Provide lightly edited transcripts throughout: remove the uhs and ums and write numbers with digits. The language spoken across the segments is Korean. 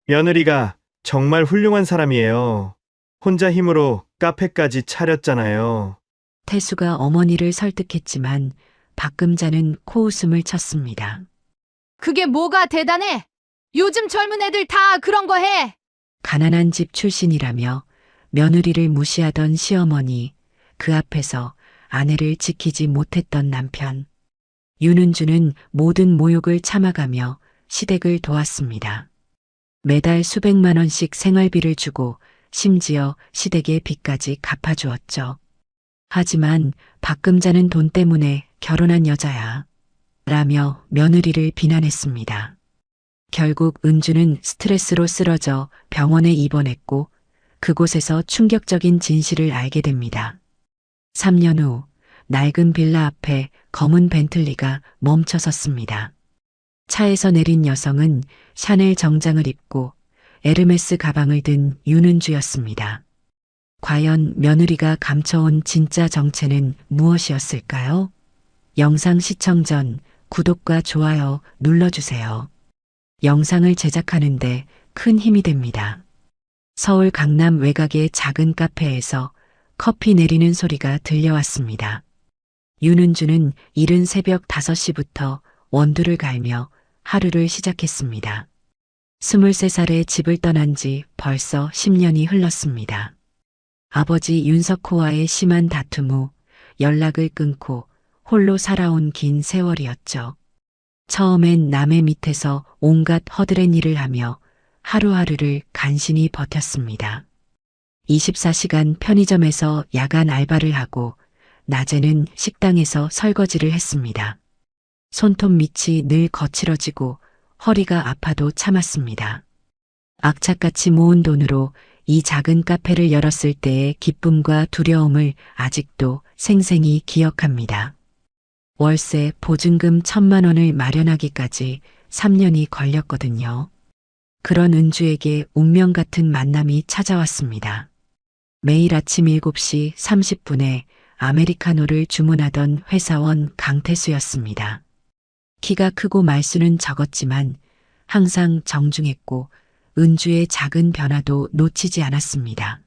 며느리가 정말 훌륭한 사람이에요. 혼자 힘으로 카페까지 차렸잖아요. 태수가 어머니를 설득했지만 박금자는 코웃음을 쳤습니다. 그게 뭐가 대단해? 요즘 젊은 애들 다 그런 거 해. 가난한 집 출신이라며 며느리를 무시하던 시어머니, 그 앞에서 아내를 지키지 못했던 남편. 윤은주는 모든 모욕을 참아가며 시댁을 도왔습니다. 매달 수백만 원씩 생활비를 주고 심지어 시댁의 빚까지 갚아주었죠. 하지만 박금자는 돈 때문에 결혼한 여자야. 라며 며느리를 비난했습니다. 결국 은주는 스트레스로 쓰러져 병원에 입원했고 그곳에서 충격적인 진실을 알게 됩니다. 3년 후 낡은 빌라 앞에 검은 벤틀리가 멈춰 섰습니다. 차에서 내린 여성은 샤넬 정장을 입고 에르메스 가방을 든 윤은주였습니다. 과연 며느리가 감춰온 진짜 정체는 무엇이었을까요? 영상 시청 전 구독과 좋아요 눌러주세요. 영상을 제작하는데 큰 힘이 됩니다. 서울 강남 외곽의 작은 카페에서 커피 내리는 소리가 들려왔습니다. 윤은주는 이른 새벽 5시부터 원두를 갈며 하루를 시작했습니다. 23살에 집을 떠난 지 벌써 10년이 흘렀습니다. 아버지 윤석호와의 심한 다툼 후 연락을 끊고 홀로 살아온 긴 세월이었죠. 처음엔 남의 밑에서 온갖 허드렛 일을 하며 하루하루를 간신히 버텼습니다. 24시간 편의점에서 야간 알바를 하고 낮에는 식당에서 설거지를 했습니다. 손톱 밑이 늘 거칠어지고 허리가 아파도 참았습니다. 악착같이 모은 돈으로 이 작은 카페를 열었을 때의 기쁨과 두려움을 아직도 생생히 기억합니다. 월세, 보증금 1,000만 원을 마련하기까지 3년이 걸렸거든요. 그런 은주에게 운명 같은 만남이 찾아왔습니다. 매일 아침 7시 30분에 아메리카노를 주문하던 회사원 강태수였습니다. 키가 크고 말수는 적었지만 항상 정중했고 은주의 작은 변화도 놓치지 않았습니다.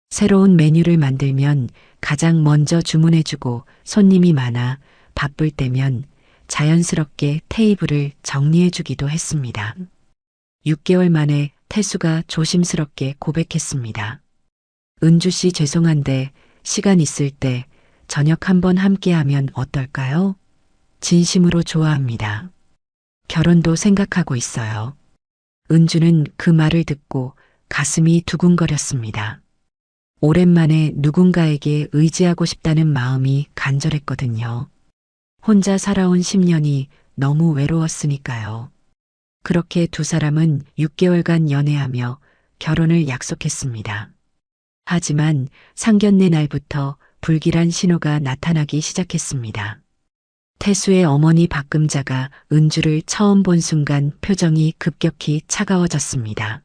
새로운 메뉴를 만들면 가장 먼저 주문해주고 손님이 많아 바쁠 때면 자연스럽게 테이블을 정리해주기도 했습니다. 6개월 만에 태수가 조심스럽게 고백했습니다. 은주 씨 죄송한데 시간 있을 때 저녁 한번 함께하면 어떨까요? 진심으로 좋아합니다. 결혼도 생각하고 있어요. 은주는 그 말을 듣고 가슴이 두근거렸습니다. 오랜만에 누군가에게 의지하고 싶다는 마음이 간절했거든요. 혼자 살아온 10년이 너무 외로웠으니까요. 그렇게 두 사람은 6개월간 연애하며 결혼을 약속했습니다. 하지만 상견례 날부터 불길한 신호가 나타나기 시작했습니다. 태수의 어머니 박금자가 은주를 처음 본 순간 표정이 급격히 차가워졌습니다.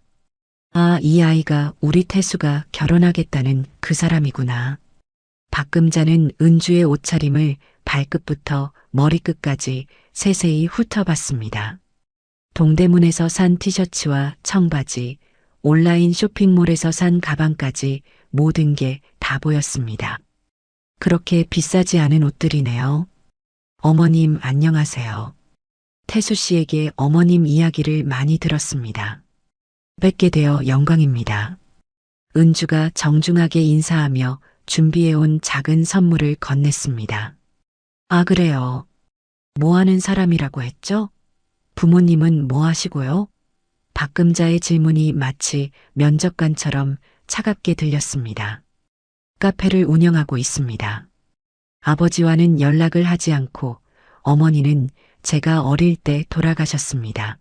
아, 이 아이가 우리 태수가 결혼하겠다는 그 사람이구나. 박금자는 은주의 옷차림을 발끝부터 머리끝까지 세세히 훑어봤습니다. 동대문에서 산 티셔츠와 청바지, 온라인 쇼핑몰에서 산 가방까지 모든 게 다 보였습니다. 그렇게 비싸지 않은 옷들이네요. 어머님 안녕하세요. 태수 씨에게 어머님 이야기를 많이 들었습니다. 뵙게 되어 영광입니다. 은주가 정중하게 인사하며 준비해온 작은 선물을 건넸습니다. 아, 그래요. 뭐 하는 사람이라고 했죠? 부모님은 뭐 하시고요? 박금자의 질문이 마치 면접관처럼 차갑게 들렸습니다. 카페를 운영하고 있습니다. 아버지와는 연락을 하지 않고 어머니는 제가 어릴 때 돌아가셨습니다.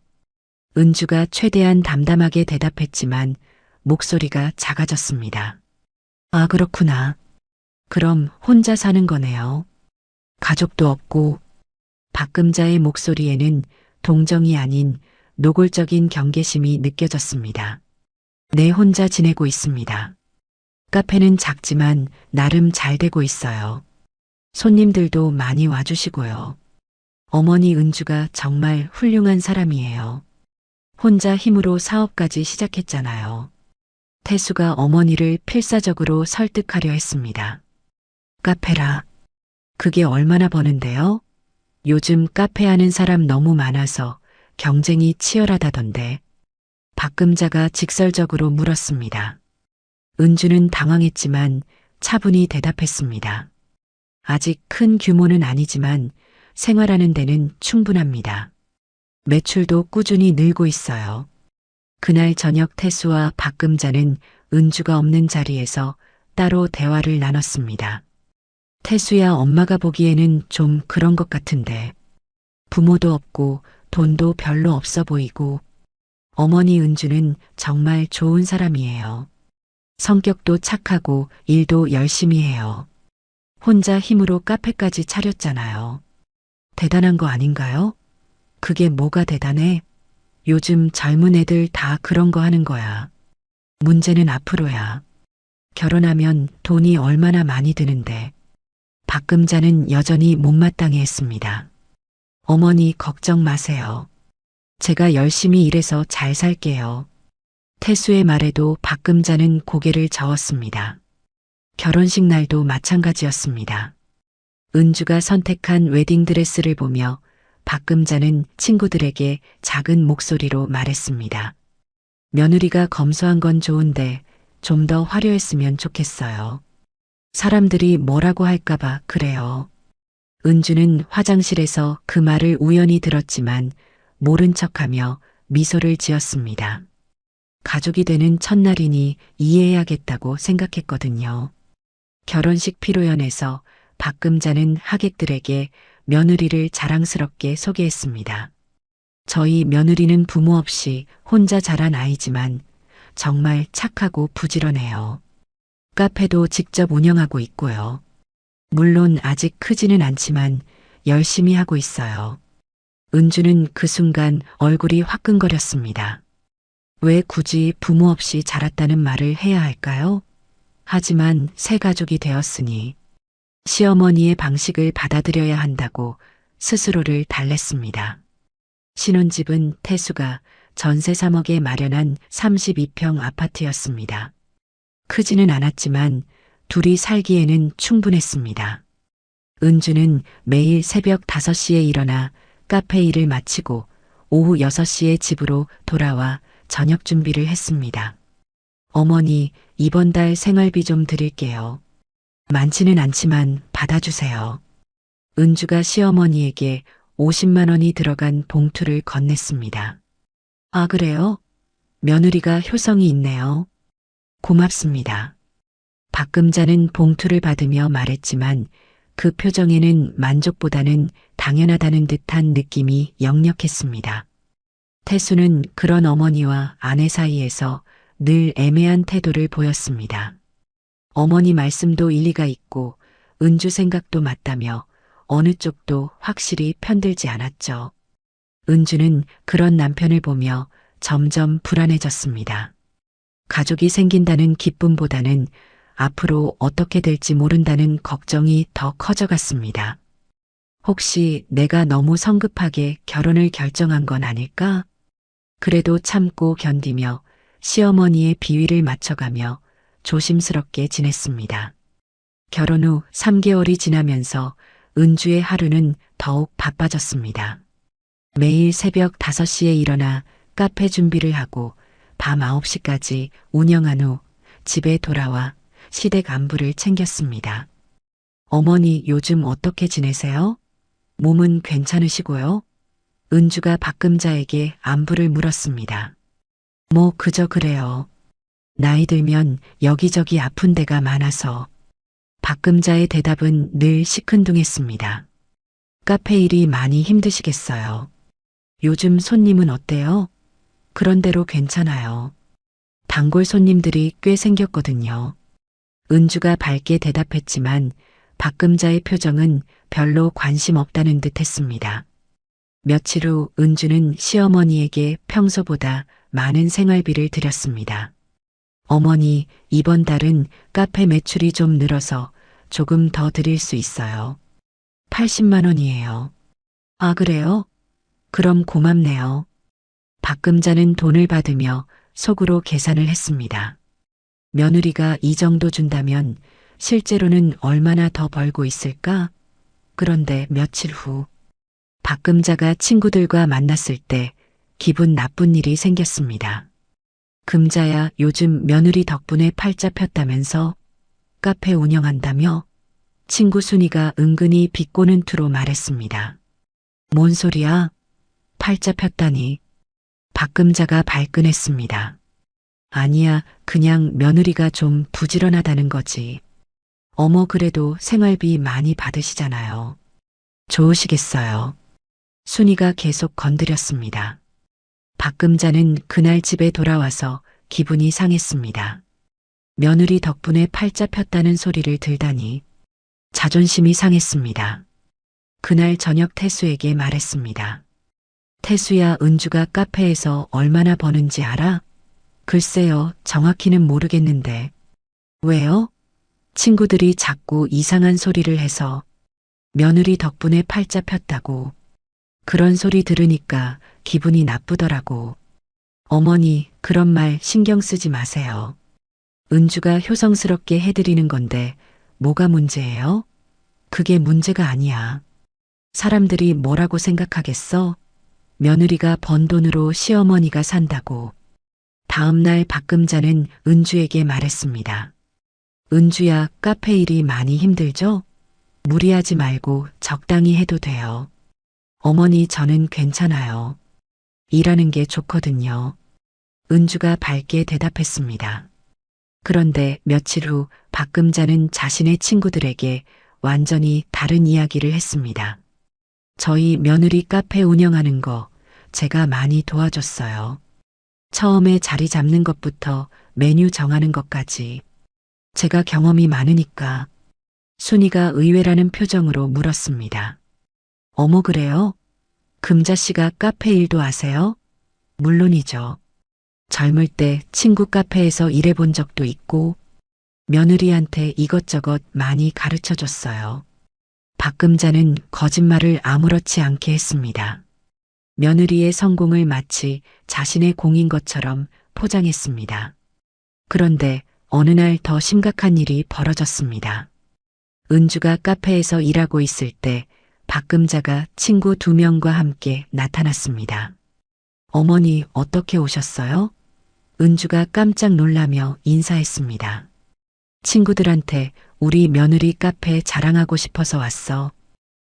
은주가 최대한 담담하게 대답했지만 목소리가 작아졌습니다. 아, 그렇구나. 그럼 혼자 사는 거네요. 가족도 없고. 박금자의 목소리에는 동정이 아닌 노골적인 경계심이 느껴졌습니다. 네, 혼자 지내고 있습니다. 카페는 작지만 나름 잘 되고 있어요. 손님들도 많이 와주시고요. 어머니 은주가 정말 훌륭한 사람이에요. 혼자 힘으로 사업까지 시작했잖아요. 태수가 어머니를 필사적으로 설득하려 했습니다. 카페라. 그게 얼마나 버는데요? 요즘 카페 하는 사람 너무 많아서 경쟁이 치열하다던데. 박금자가 직설적으로 물었습니다. 은주는 당황했지만 차분히 대답했습니다. 아직 큰 규모는 아니지만 생활하는 데는 충분합니다. 매출도 꾸준히 늘고 있어요. 그날 저녁 태수와 박금자는 은주가 없는 자리에서 따로 대화를 나눴습니다. 태수야, 엄마가 보기에는 좀 그런 것 같은데. 부모도 없고 돈도 별로 없어 보이고. 어머니 은주는 정말 좋은 사람이에요. 성격도 착하고 일도 열심히 해요. 혼자 힘으로 카페까지 차렸잖아요. 대단한 거 아닌가요? 그게 뭐가 대단해? 요즘 젊은 애들 다 그런 거 하는 거야. 문제는 앞으로야. 결혼하면 돈이 얼마나 많이 드는데. 박금자는 여전히 못마땅해 했습니다. 어머니 걱정 마세요. 제가 열심히 일해서 잘 살게요. 태수의 말에도 박금자는 고개를 저었습니다. 결혼식 날도 마찬가지였습니다. 은주가 선택한 웨딩드레스를 보며 박금자는 친구들에게 작은 목소리로 말했습니다. 며느리가 검소한 건 좋은데 좀 더 화려했으면 좋겠어요. 사람들이 뭐라고 할까봐 그래요. 은주는 화장실에서 그 말을 우연히 들었지만 모른 척하며 미소를 지었습니다. 가족이 되는 첫날이니 이해해야겠다고 생각했거든요. 결혼식 피로연에서 박금자는 하객들에게 며느리를 자랑스럽게 소개했습니다. 저희 며느리는 부모 없이 혼자 자란 아이지만 정말 착하고 부지런해요. 카페도 직접 운영하고 있고요. 물론 아직 크지는 않지만 열심히 하고 있어요. 은주는 그 순간 얼굴이 화끈거렸습니다. 왜 굳이 부모 없이 자랐다는 말을 해야 할까요? 하지만 새 가족이 되었으니 시어머니의 방식을 받아들여야 한다고 스스로를 달랬습니다. 신혼집은 태수가 전세 3억에 마련한 32평 아파트였습니다. 크지는 않았지만 둘이 살기에는 충분했습니다. 은주는 매일 새벽 5시에 일어나 카페 일을 마치고 오후 6시에 집으로 돌아와 저녁 준비를 했습니다. 어머니, 이번 달 생활비 좀 드릴게요. 많지는 않지만 받아주세요. 은주가 시어머니에게 50만 원이 들어간 봉투를 건넸습니다. 아, 그래요? 며느리가 효성이 있네요. 고맙습니다. 박금자는 봉투를 받으며 말했지만 그 표정에는 만족보다는 당연하다는 듯한 느낌이 역력했습니다. 태수는 그런 어머니와 아내 사이에서 늘 애매한 태도를 보였습니다. 어머니 말씀도 일리가 있고 은주 생각도 맞다며 어느 쪽도 확실히 편들지 않았죠. 은주는 그런 남편을 보며 점점 불안해졌습니다. 가족이 생긴다는 기쁨보다는 앞으로 어떻게 될지 모른다는 걱정이 더 커져갔습니다. 혹시 내가 너무 성급하게 결혼을 결정한 건 아닐까? 그래도 참고 견디며 시어머니의 비위를 맞춰가며 조심스럽게 지냈습니다. 결혼 후 3개월이 지나면서 은주의 하루는 더욱 바빠졌습니다. 매일 새벽 5시에 일어나 카페 준비를 하고 밤 9시까지 운영한 후 집에 돌아와 시댁 안부를 챙겼습니다. 어머니 요즘 어떻게 지내세요? 몸은 괜찮으시고요? 은주가 박금자에게 안부를 물었습니다. 뭐 그저 그래요. 나이 들면 여기저기 아픈 데가 많아서. 박금자의 대답은 늘 시큰둥했습니다. 카페 일이 많이 힘드시겠어요. 요즘 손님은 어때요? 그런대로 괜찮아요. 단골 손님들이 꽤 생겼거든요. 은주가 밝게 대답했지만 박금자의 표정은 별로 관심 없다는 듯 했습니다. 며칠 후 은주는 시어머니에게 평소보다 많은 생활비를 드렸습니다. 어머니, 이번 달은 카페 매출이 좀 늘어서 조금 더 드릴 수 있어요. 80만 원이에요. 아, 그래요? 그럼 고맙네요. 박금자는 돈을 받으며 속으로 계산을 했습니다. 며느리가 이 정도 준다면 실제로는 얼마나 더 벌고 있을까? 그런데 며칠 후 박금자가 친구들과 만났을 때 기분 나쁜 일이 생겼습니다. 금자야, 요즘 며느리 덕분에 팔자 폈다면서? 카페 운영한다며? 친구 순이가 은근히 비꼬는 투로 말했습니다. 뭔 소리야? 팔자 폈다니. 박금자가 발끈했습니다. 아니야, 그냥 며느리가 좀 부지런하다는 거지. 어머, 그래도 생활비 많이 받으시잖아요. 좋으시겠어요. 순이가 계속 건드렸습니다. 박금자는 그날 집에 돌아와서 기분이 상했습니다. 며느리 덕분에 팔자 폈다는 소리를 들다니 자존심이 상했습니다. 그날 저녁 태수에게 말했습니다. 태수야, 은주가 카페에서 얼마나 버는지 알아? 글쎄요, 정확히는 모르겠는데. 왜요? 친구들이 자꾸 이상한 소리를 해서 며느리 덕분에 팔자 폈다고. 그런 소리 들으니까 기분이 나쁘더라고. 어머니, 그런 말 신경 쓰지 마세요. 은주가 효성스럽게 해드리는 건데 뭐가 문제예요? 그게 문제가 아니야. 사람들이 뭐라고 생각하겠어? 며느리가 번 돈으로 시어머니가 산다고. 다음 날 박금자는 은주에게 말했습니다. 은주야, 카페 일이 많이 힘들죠? 무리하지 말고 적당히 해도 돼요. 어머니, 저는 괜찮아요. 일하는 게 좋거든요. 은주가 밝게 대답했습니다. 그런데 며칠 후 박금자는 자신의 친구들에게 완전히 다른 이야기를 했습니다. 저희 며느리 카페 운영하는 거 제가 많이 도와줬어요. 처음에 자리 잡는 것부터 메뉴 정하는 것까지. 제가 경험이 많으니까. 순이가 의외라는 표정으로 물었습니다. 어머, 그래요? 금자 씨가 카페 일도 아세요? 물론이죠. 젊을 때 친구 카페에서 일해본 적도 있고 며느리한테 이것저것 많이 가르쳐 줬어요. 박금자는 거짓말을 아무렇지 않게 했습니다. 며느리의 성공을 마치 자신의 공인 것처럼 포장했습니다. 그런데 어느 날 더 심각한 일이 벌어졌습니다. 은주가 카페에서 일하고 있을 때 박금자가 친구 2명과 함께 나타났습니다. 어머니, 어떻게 오셨어요? 은주가 깜짝 놀라며 인사했습니다. 친구들한테 우리 며느리 카페 자랑하고 싶어서 왔어.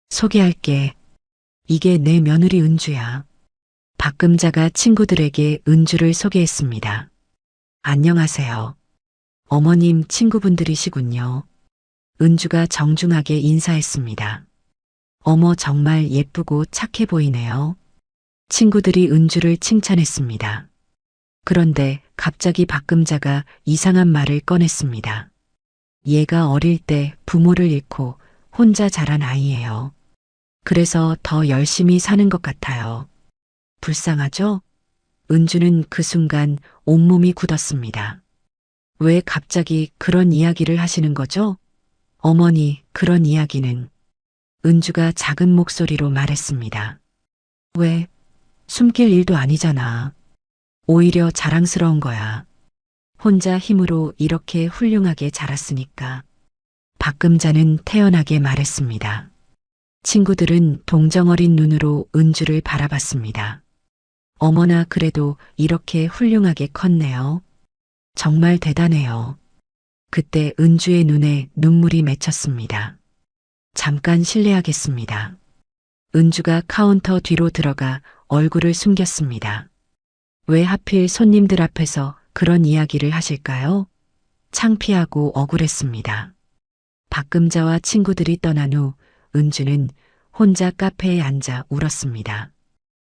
소개할게. 이게 내 며느리 은주야. 박금자가 친구들에게 은주를 소개했습니다. 안녕하세요. 어머님 친구분들이시군요. 은주가 정중하게 인사했습니다. 어머, 정말 예쁘고 착해 보이네요. 친구들이 은주를 칭찬했습니다. 그런데 갑자기 박금자가 이상한 말을 꺼냈습니다. 얘가 어릴 때 부모를 잃고 혼자 자란 아이예요. 그래서 더 열심히 사는 것 같아요. 불쌍하죠? 은주는 그 순간 온몸이 굳었습니다. 왜 갑자기 그런 이야기를 하시는 거죠? 어머니, 그런 이야기는. 은주가 작은 목소리로 말했습니다. 왜? 숨길 일도 아니잖아. 오히려 자랑스러운 거야. 혼자 힘으로 이렇게 훌륭하게 자랐으니까. 박금자는 태연하게 말했습니다. 친구들은 동정어린 눈으로 은주를 바라봤습니다. 어머나, 그래도 이렇게 훌륭하게 컸네요. 정말 대단해요. 그때 은주의 눈에 눈물이 맺혔습니다. 잠깐 실례하겠습니다. 은주가 카운터 뒤로 들어가 얼굴을 숨겼습니다. 왜 하필 손님들 앞에서 그런 이야기를 하실까요? 창피하고 억울했습니다. 박금자와 친구들이 떠난 후 은주는 혼자 카페에 앉아 울었습니다.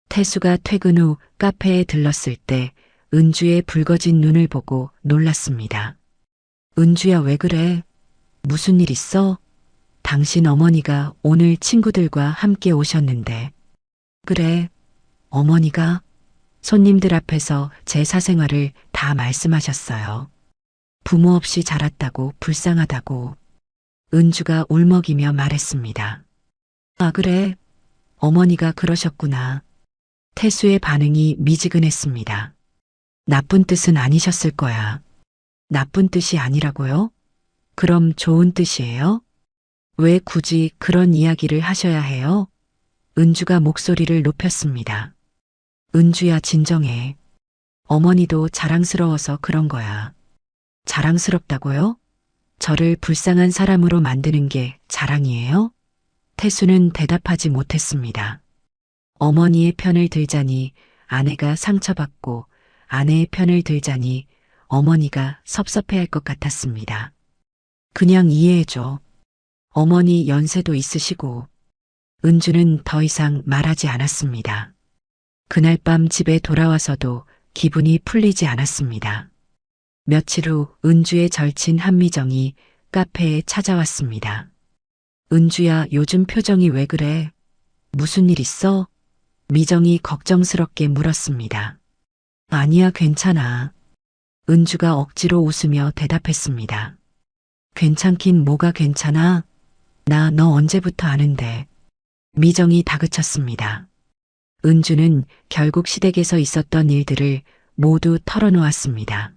태수가 퇴근 후 카페에 들렀을 때 은주의 붉어진 눈을 보고 놀랐습니다. 은주야, 왜 그래? 무슨 일 있어? 당신 어머니가 오늘 친구들과 함께 오셨는데. 그래, 어머니가 손님들 앞에서 제 사생활을 다 말씀하셨어요. 부모 없이 자랐다고, 불쌍하다고. 은주가 울먹이며 말했습니다. 아, 그래? 어머니가 그러셨구나. 태수의 반응이 미지근했습니다. 나쁜 뜻은 아니셨을 거야. 나쁜 뜻이 아니라고요? 그럼 좋은 뜻이에요? 왜 굳이 그런 이야기를 하셔야 해요? 은주가 목소리를 높였습니다. 은주야, 진정해. 어머니도 자랑스러워서 그런 거야. 자랑스럽다고요? 저를 불쌍한 사람으로 만드는 게 자랑이에요? 태수는 대답하지 못했습니다. 어머니의 편을 들자니 아내가 상처받고 아내의 편을 들자니 어머니가 섭섭해할 것 같았습니다. 그냥 이해해줘. 어머니 연세도 있으시고. 은주는 더 이상 말하지 않았습니다. 그날 밤 집에 돌아와서도 기분이 풀리지 않았습니다. 며칠 후 은주의 절친 한미정이 카페에 찾아왔습니다. 은주야, 요즘 표정이 왜 그래? 무슨 일 있어? 미정이 걱정스럽게 물었습니다. 아니야, 괜찮아. 은주가 억지로 웃으며 대답했습니다. 괜찮긴 뭐가 괜찮아? 나 너 언제부터 아는데. 미정이 다그쳤습니다. 은주는 결국 시댁에서 있었던 일들을 모두 털어놓았습니다.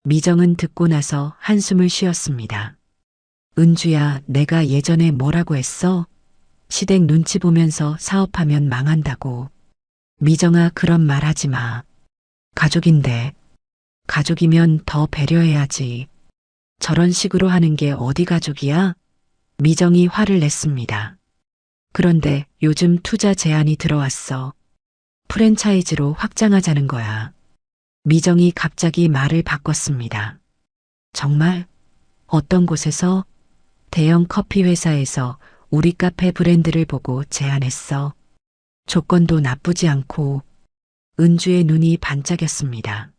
미정은 듣고 나서 한숨을 쉬었습니다. 은주야, 내가 예전에 뭐라고 했어? 시댁 눈치 보면서 사업하면 망한다고. 미정아, 그런 말 하지 마. 가족인데. 가족이면 더 배려해야지. 저런 식으로 하는 게 어디 가족이야? 미정이 화를 냈습니다. 그런데 요즘 투자 제안이 들어왔어. 프랜차이즈로 확장하자는 거야. 미정이 갑자기 말을 바꿨습니다. 정말? 어떤 곳에서? 대형 커피 회사에서 우리 카페 브랜드를 보고 제안했어. 조건도 나쁘지 않고. 은주의 눈이 반짝였습니다.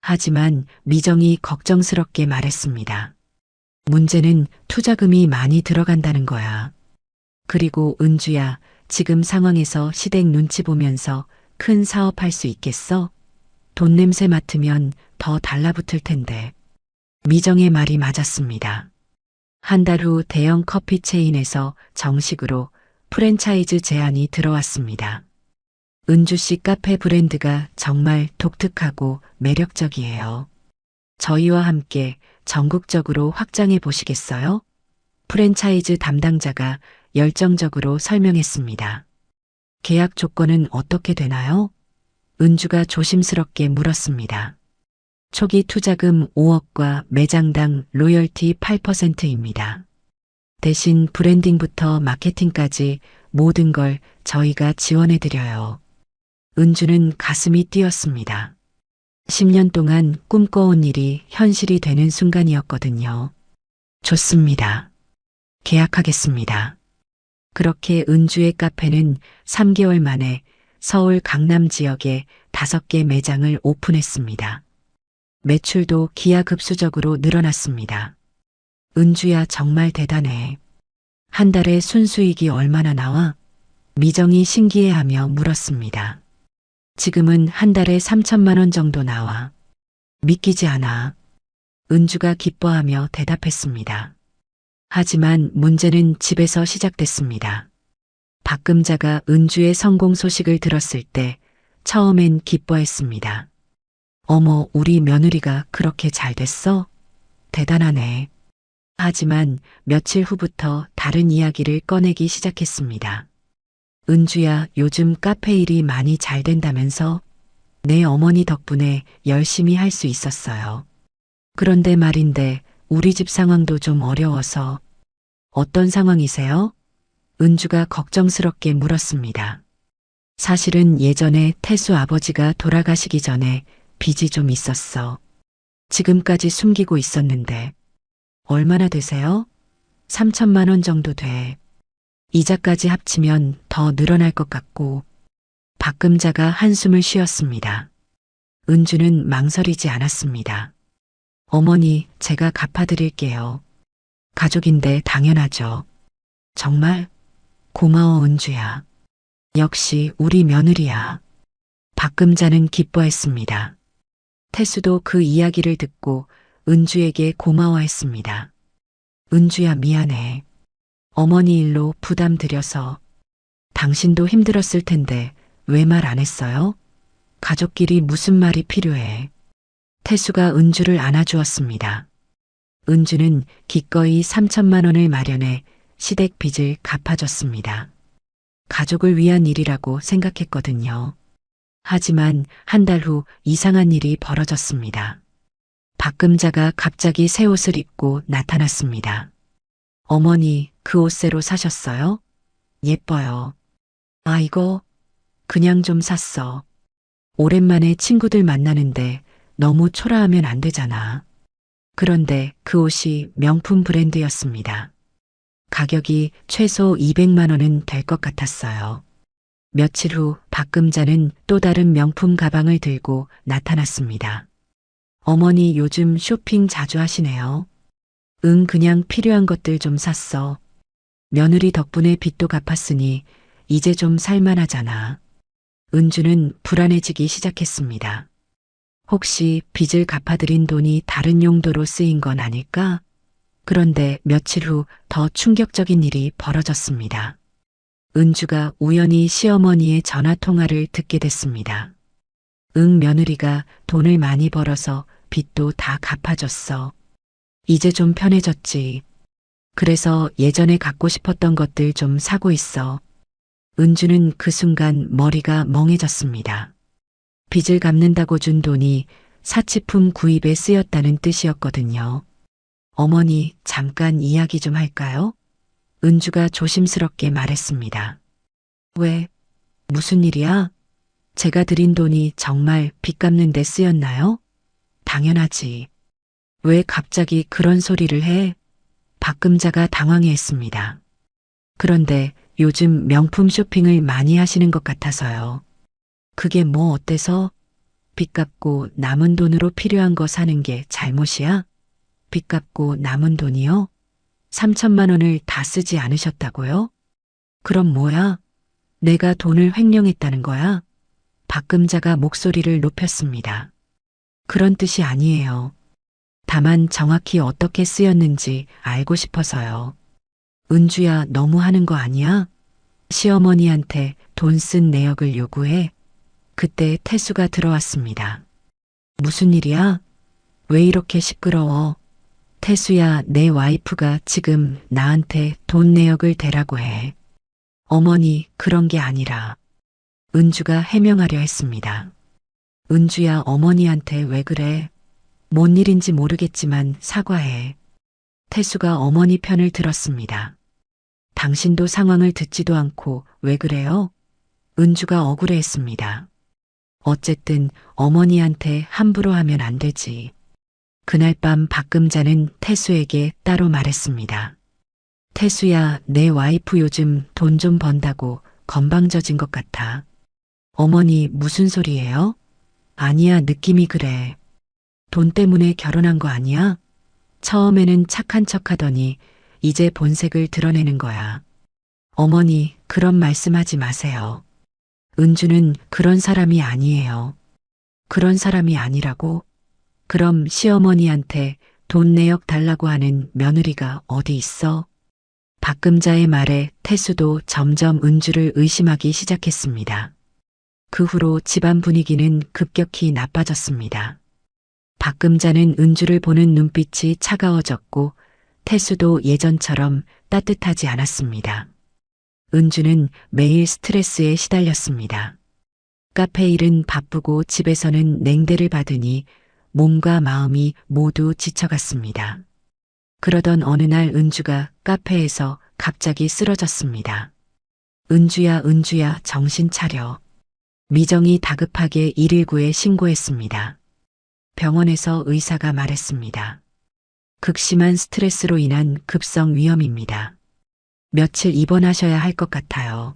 하지만 미정이 걱정스럽게 말했습니다. 문제는 투자금이 많이 들어간다는 거야. 그리고 은주야, 지금 상황에서 시댁 눈치 보면서 큰 사업할 수 있겠어? 돈 냄새 맡으면 더 달라붙을 텐데. 미정의 말이 맞았습니다. 한 달 후 대형 커피 체인에서 정식으로 프랜차이즈 제안이 들어왔습니다. 은주씨 카페 브랜드가 정말 독특하고 매력적이에요. 저희와 함께 전국적으로 확장해 보시겠어요? 프랜차이즈 담당자가 열정적으로 설명했습니다. 계약 조건은 어떻게 되나요? 은주가 조심스럽게 물었습니다. 초기 투자금 5억과 매장당 로열티 8%입니다. 대신 브랜딩부터 마케팅까지 모든 걸 저희가 지원해 드려요. 은주는 가슴이 뛰었습니다. 10년 동안 꿈꿔온 일이 현실이 되는 순간이었거든요. 좋습니다. 계약하겠습니다. 그렇게 은주의 카페는 3개월 만에 서울 강남 지역에 5개 매장을 오픈했습니다. 매출도 기하급수적으로 늘어났습니다. 은주야, 정말 대단해. 한 달에 순수익이 얼마나 나와? 미정이 신기해하며 물었습니다. 지금은 한 달에 3천만 원 정도 나와. 믿기지 않아. 은주가 기뻐하며 대답했습니다. 하지만 문제는 집에서 시작됐습니다. 박금자가 은주의 성공 소식을 들었을 때 처음엔 기뻐했습니다. 어머, 우리 며느리가 그렇게 잘 됐어? 대단하네. 하지만 며칠 후부터 다른 이야기를 꺼내기 시작했습니다. 은주야, 요즘 카페 일이 많이 잘 된다면서? 내 어머니 덕분에 열심히 할 수 있었어요. 그런데 말인데 우리 집 상황도 좀 어려워서. 어떤 상황이세요? 은주가 걱정스럽게 물었습니다. 사실은 예전에 태수 아버지가 돌아가시기 전에 빚이 좀 있었어. 지금까지 숨기고 있었는데. 얼마나 되세요? 3천만 원 정도 돼. 이자까지 합치면 더 늘어날 것 같고. 박금자가 한숨을 쉬었습니다. 은주는 망설이지 않았습니다. 어머니, 제가 갚아드릴게요. 가족인데 당연하죠. 정말? 고마워, 은주야. 역시 우리 며느리야. 박금자는 기뻐했습니다. 태수도 그 이야기를 듣고 은주에게 고마워했습니다. 은주야, 미안해. 어머니 일로 부담 드려서. 당신도 힘들었을 텐데 왜 말 안 했어요? 가족끼리 무슨 말이 필요해? 태수가 은주를 안아주었습니다. 은주는 기꺼이 3천만 원을 마련해 시댁 빚을 갚아줬습니다. 가족을 위한 일이라고 생각했거든요. 하지만 한 달 후 이상한 일이 벌어졌습니다. 박금자가 갑자기 새 옷을 입고 나타났습니다. 어머니, 그 옷 새로 사셨어요? 예뻐요. 아, 이거 그냥 좀 샀어. 오랜만에 친구들 만나는데 너무 초라하면 안 되잖아. 그런데 그 옷이 명품 브랜드였습니다. 가격이 최소 200만 원은 될 것 같았어요. 며칠 후 박금자는 또 다른 명품 가방을 들고 나타났습니다. 어머니 요즘 쇼핑 자주 하시네요. 응, 그냥 필요한 것들 좀 샀어. 며느리 덕분에 빚도 갚았으니 이제 좀 살만하잖아. 은주는 불안해지기 시작했습니다. 혹시 빚을 갚아드린 돈이 다른 용도로 쓰인 건 아닐까? 그런데 며칠 후 더 충격적인 일이 벌어졌습니다. 은주가 우연히 시어머니의 전화 통화를 듣게 됐습니다. 응, 며느리가 돈을 많이 벌어서 빚도 다 갚아줬어. 이제 좀 편해졌지. 그래서 예전에 갖고 싶었던 것들 좀 사고 있어. 은주는 그 순간 머리가 멍해졌습니다. 빚을 갚는다고 준 돈이 사치품 구입에 쓰였다는 뜻이었거든요. 어머니, 잠깐 이야기 좀 할까요? 은주가 조심스럽게 말했습니다. 왜? 무슨 일이야? 제가 드린 돈이 정말 빚 갚는 데 쓰였나요? 당연하지. 왜 갑자기 그런 소리를 해? 박금자가 당황해했습니다. 그런데 요즘 명품 쇼핑을 많이 하시는 것 같아서요. 그게 뭐 어때서? 빚 갚고 남은 돈으로 필요한 거 사는 게 잘못이야? 빚 갚고 남은 돈이요? 3천만 원을 다 쓰지 않으셨다고요? 그럼 뭐야? 내가 돈을 횡령했다는 거야? 박금자가 목소리를 높였습니다. 그런 뜻이 아니에요. 다만 정확히 어떻게 쓰였는지 알고 싶어서요. 은주야, 너무 하는 거 아니야? 시어머니한테 돈 쓴 내역을 요구해. 그때 태수가 들어왔습니다. 무슨 일이야? 왜 이렇게 시끄러워? 태수야, 내 와이프가 지금 나한테 돈 내역을 대라고 해. 어머니, 그런 게 아니라. 은주가 해명하려 했습니다. 은주야, 어머니한테 왜 그래? 뭔 일인지 모르겠지만 사과해. 태수가 어머니 편을 들었습니다. 당신도 상황을 듣지도 않고 왜 그래요? 은주가 억울해했습니다. 어쨌든 어머니한테 함부로 하면 안 되지. 그날 밤 박금자는 태수에게 따로 말했습니다. 태수야, 내 와이프 요즘 돈 좀 번다고 건방져진 것 같아. 어머니, 무슨 소리예요? 아니야, 느낌이 그래. 돈 때문에 결혼한 거 아니야? 처음에는 착한 척 하더니 이제 본색을 드러내는 거야. 어머니, 그런 말씀하지 마세요. 은주는 그런 사람이 아니에요. 그런 사람이 아니라고? 그럼 시어머니한테 돈 내역 달라고 하는 며느리가 어디 있어? 박금자의 말에 태수도 점점 은주를 의심하기 시작했습니다. 그 후로 집안 분위기는 급격히 나빠졌습니다. 박금자는 은주를 보는 눈빛이 차가워졌고 태수도 예전처럼 따뜻하지 않았습니다. 은주는 매일 스트레스에 시달렸습니다. 카페 일은 바쁘고 집에서는 냉대를 받으니 몸과 마음이 모두 지쳐갔습니다. 그러던 어느 날 은주가 카페에서 갑자기 쓰러졌습니다. 은주야, 은주야, 정신 차려. 미정이 다급하게 119에 신고했습니다. 병원에서 의사가 말했습니다. 극심한 스트레스로 인한 급성 위염입니다. 며칠 입원하셔야 할 것 같아요.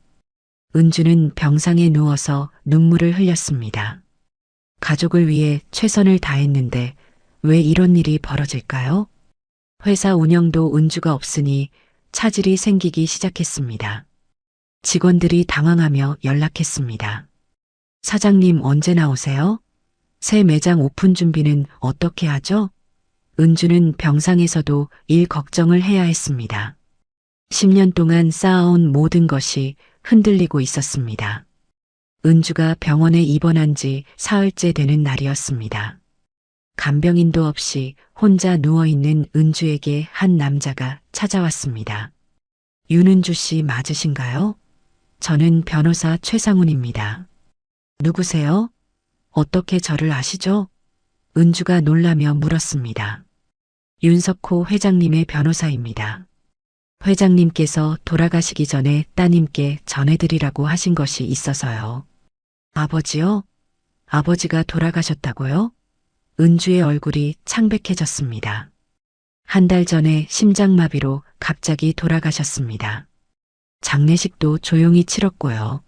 은주는 병상에 누워서 눈물을 흘렸습니다. 가족을 위해 최선을 다했는데 왜 이런 일이 벌어질까요? 회사 운영도 은주가 없으니 차질이 생기기 시작했습니다. 직원들이 당황하며 연락했습니다. 사장님, 언제 나오세요? 새 매장 오픈 준비는 어떻게 하죠? 은주는 병상에서도 일 걱정을 해야 했습니다. 10년 동안 쌓아온 모든 것이 흔들리고 있었습니다. 은주가 병원에 입원한 지 사흘째 되는 날이었습니다. 간병인도 없이 혼자 누워있는 은주에게 한 남자가 찾아왔습니다. 윤은주 씨 맞으신가요? 저는 변호사 최상훈입니다. 누구세요? 어떻게 저를 아시죠? 은주가 놀라며 물었습니다. 윤석호 회장님의 변호사입니다. 회장님께서 돌아가시기 전에 따님께 전해드리라고 하신 것이 있어서요. 아버지요? 아버지가 돌아가셨다고요? 은주의 얼굴이 창백해졌습니다. 한 달 전에 심장마비로 갑자기 돌아가셨습니다. 장례식도 조용히 치렀고요.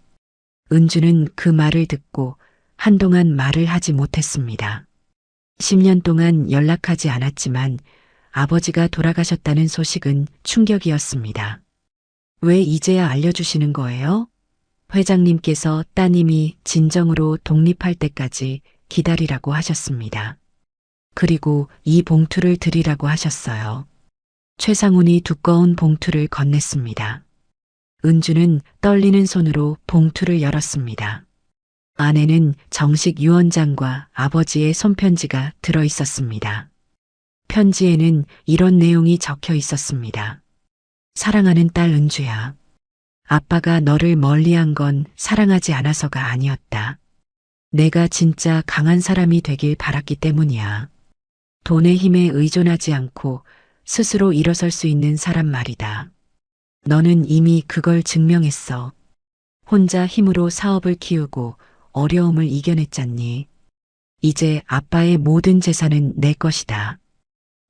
은주는 그 말을 듣고 한동안 말을 하지 못했습니다. 10년 동안 연락하지 않았지만 아버지가 돌아가셨다는 소식은 충격이었습니다. 왜 이제야 알려주시는 거예요? 회장님께서 따님이 진정으로 독립할 때까지 기다리라고 하셨습니다. 그리고 이 봉투를 드리라고 하셨어요. 최상훈이 두꺼운 봉투를 건넸습니다. 은주는 떨리는 손으로 봉투를 열었습니다. 안에는 정식 유언장과 아버지의 손편지가 들어 있었습니다. 편지에는 이런 내용이 적혀 있었습니다. 사랑하는 딸 은주야. 아빠가 너를 멀리한 건 사랑하지 않아서가 아니었다. 내가 진짜 강한 사람이 되길 바랐기 때문이야. 돈의 힘에 의존하지 않고 스스로 일어설 수 있는 사람 말이다. 너는 이미 그걸 증명했어. 혼자 힘으로 사업을 키우고 어려움을 이겨냈잖니. 이제 아빠의 모든 재산은 내 것이다.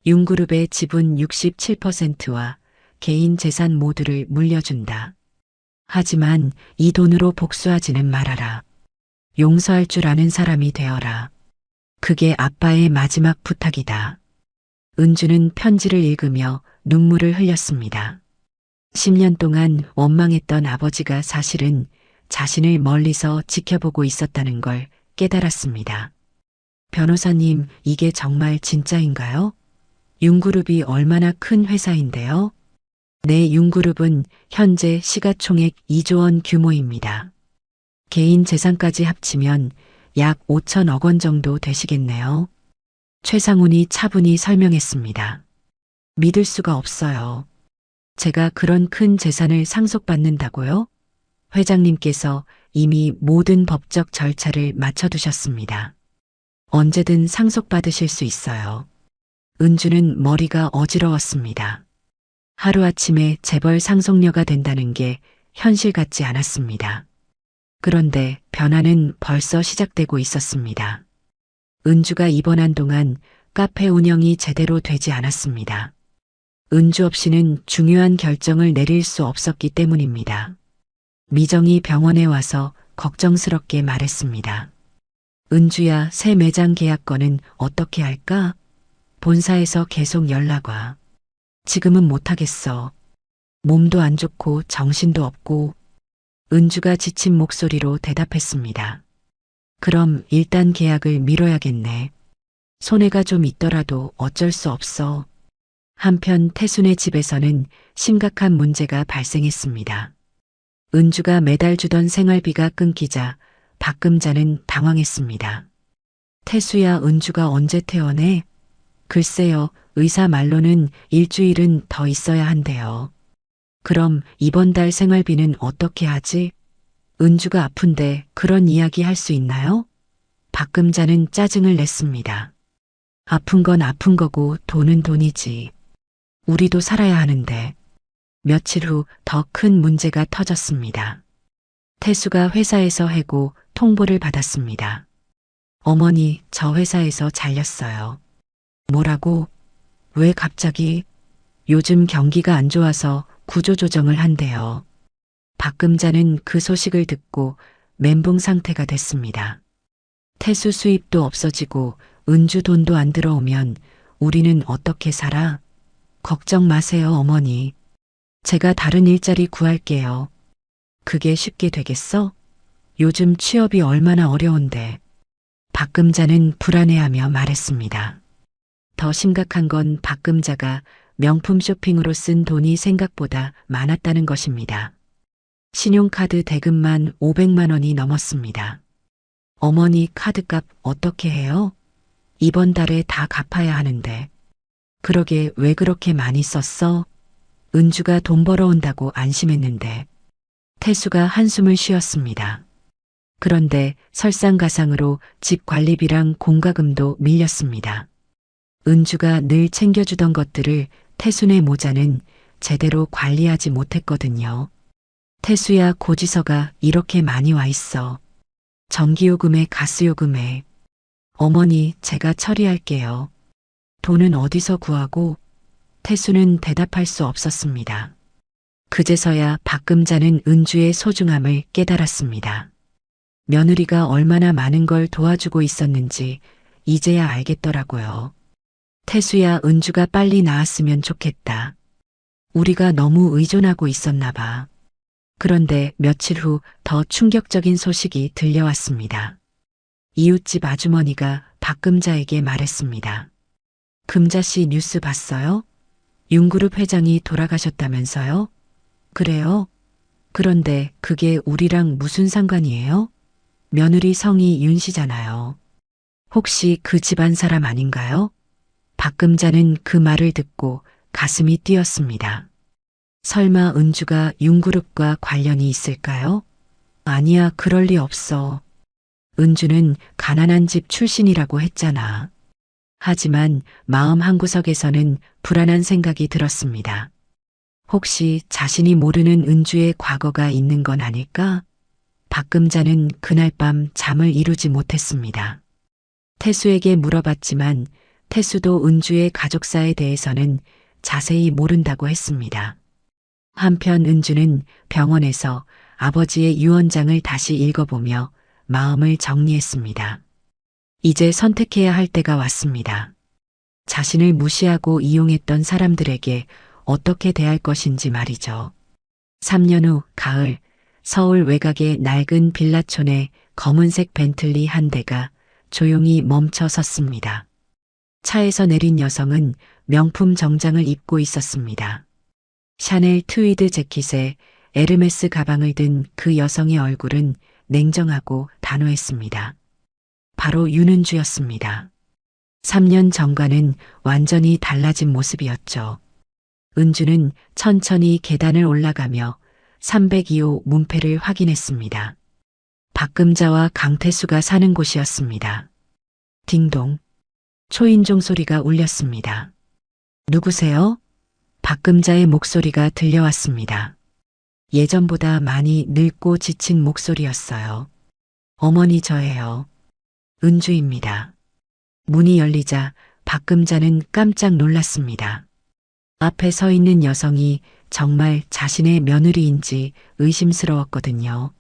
윤그룹의 지분 67%와 개인 재산 모두를 물려준다. 하지만 이 돈으로 복수하지는 말아라. 용서할 줄 아는 사람이 되어라. 그게 아빠의 마지막 부탁이다. 은주는 편지를 읽으며 눈물을 흘렸습니다. 10년 동안 원망했던 아버지가 사실은 자신을 멀리서 지켜보고 있었다는 걸 깨달았습니다. 변호사님, 이게 정말 진짜인가요? 윤그룹이 얼마나 큰 회사인데요? 네, 윤그룹은 현재 시가총액 2조 원 규모입니다. 개인 재산까지 합치면 약 5천억 원 정도 되시겠네요. 최상훈이 차분히 설명했습니다. 믿을 수가 없어요. 제가 그런 큰 재산을 상속받는다고요? 회장님께서 이미 모든 법적 절차를 마쳐두셨습니다. 언제든 상속받으실 수 있어요. 은주는 머리가 어지러웠습니다. 하루아침에 재벌 상속녀가 된다는 게 현실 같지 않았습니다. 그런데 변화는 벌써 시작되고 있었습니다. 은주가 입원한 동안 카페 운영이 제대로 되지 않았습니다. 은주 없이는 중요한 결정을 내릴 수 없었기 때문입니다. 미정이 병원에 와서 걱정스럽게 말했습니다. 은주야, 새 매장 계약권은 어떻게 할까? 본사에서 계속 연락 와. 지금은 못하겠어. 몸도 안 좋고 정신도 없고. 은주가 지친 목소리로 대답했습니다. 그럼 일단 계약을 미뤄야겠네. 손해가 좀 있더라도 어쩔 수 없어. 한편 태순의 집에서는 심각한 문제가 발생했습니다. 은주가 매달 주던 생활비가 끊기자 박금자는 당황했습니다. 태수야, 은주가 언제 퇴원해? 글쎄요, 의사 말로는 일주일은 더 있어야 한대요. 그럼 이번 달 생활비는 어떻게 하지? 은주가 아픈데 그런 이야기 할 수 있나요? 박금자는 짜증을 냈습니다. 아픈 건 아픈 거고 돈은 돈이지. 우리도 살아야 하는데. 며칠 후 더 큰 문제가 터졌습니다. 태수가 회사에서 해고 통보를 받았습니다. 어머니, 저 회사에서 잘렸어요. 뭐라고? 왜 갑자기? 요즘 경기가 안 좋아서 구조조정을 한대요. 박금자는 그 소식을 듣고 멘붕 상태가 됐습니다. 태수 수입도 없어지고 은주 돈도 안 들어오면 우리는 어떻게 살아? 걱정 마세요, 어머니. 제가 다른 일자리 구할게요. 그게 쉽게 되겠어? 요즘 취업이 얼마나 어려운데. 박금자는 불안해하며 말했습니다. 더 심각한 건 박금자가 명품 쇼핑으로 쓴 돈이 생각보다 많았다는 것입니다. 신용카드 대금만 500만 원이 넘었습니다. 어머니 카드값 어떻게 해요? 이번 달에 다 갚아야 하는데. 그러게 왜 그렇게 많이 썼어? 은주가 돈 벌어온다고 안심했는데. 태수가 한숨을 쉬었습니다. 그런데 설상가상으로 집 관리비랑 공과금도 밀렸습니다. 은주가 늘 챙겨주던 것들을 태수네 모자는 제대로 관리하지 못했거든요. 태수야, 고지서가 이렇게 많이 와 있어. 전기요금에 가스요금에. 어머니, 제가 처리할게요. 돈은 어디서 구하고? 태수는 대답할 수 없었습니다. 그제서야 박금자는 은주의 소중함을 깨달았습니다. 며느리가 얼마나 많은 걸 도와주고 있었는지 이제야 알겠더라고요. 태수야, 은주가 빨리 나았으면 좋겠다. 우리가 너무 의존하고 있었나 봐. 그런데 며칠 후 더 충격적인 소식이 들려왔습니다. 이웃집 아주머니가 박금자에게 말했습니다. 금자 씨 뉴스 봤어요? 윤그룹 회장이 돌아가셨다면서요? 그래요? 그런데 그게 우리랑 무슨 상관이에요? 며느리 성이 윤 씨잖아요. 혹시 그 집안 사람 아닌가요? 박금자는 그 말을 듣고 가슴이 뛰었습니다. 설마 은주가 윤그룹과 관련이 있을까요? 아니야, 그럴 리 없어. 은주는 가난한 집 출신이라고 했잖아. 하지만 마음 한구석에서는 불안한 생각이 들었습니다. 혹시 자신이 모르는 은주의 과거가 있는 건 아닐까? 박금자는 그날 밤 잠을 이루지 못했습니다. 태수에게 물어봤지만 태수도 은주의 가족사에 대해서는 자세히 모른다고 했습니다. 한편 은주는 병원에서 아버지의 유언장을 다시 읽어보며 마음을 정리했습니다. 이제 선택해야 할 때가 왔습니다. 자신을 무시하고 이용했던 사람들에게 어떻게 대할 것인지 말이죠. 3년 후 가을, 서울 외곽의 낡은 빌라촌에 검은색 벤틀리 한 대가 조용히 멈춰 섰습니다. 차에서 내린 여성은 명품 정장을 입고 있었습니다. 샤넬 트위드 재킷에 에르메스 가방을 든 그 여성의 얼굴은 냉정하고 단호했습니다. 바로 윤은주였습니다. 3년 전과는 완전히 달라진 모습이었죠. 은주는 천천히 계단을 올라가며 302호 문패를 확인했습니다. 박금자와 강태수가 사는 곳이었습니다. 딩동. 초인종 소리가 울렸습니다. 누구세요? 박금자의 목소리가 들려왔습니다. 예전보다 많이 늙고 지친 목소리였어요. 어머니, 저예요. 은주입니다. 문이 열리자 박금자는 깜짝 놀랐습니다. 앞에 서 있는 여성이 정말 자신의 며느리인지 의심스러웠거든요.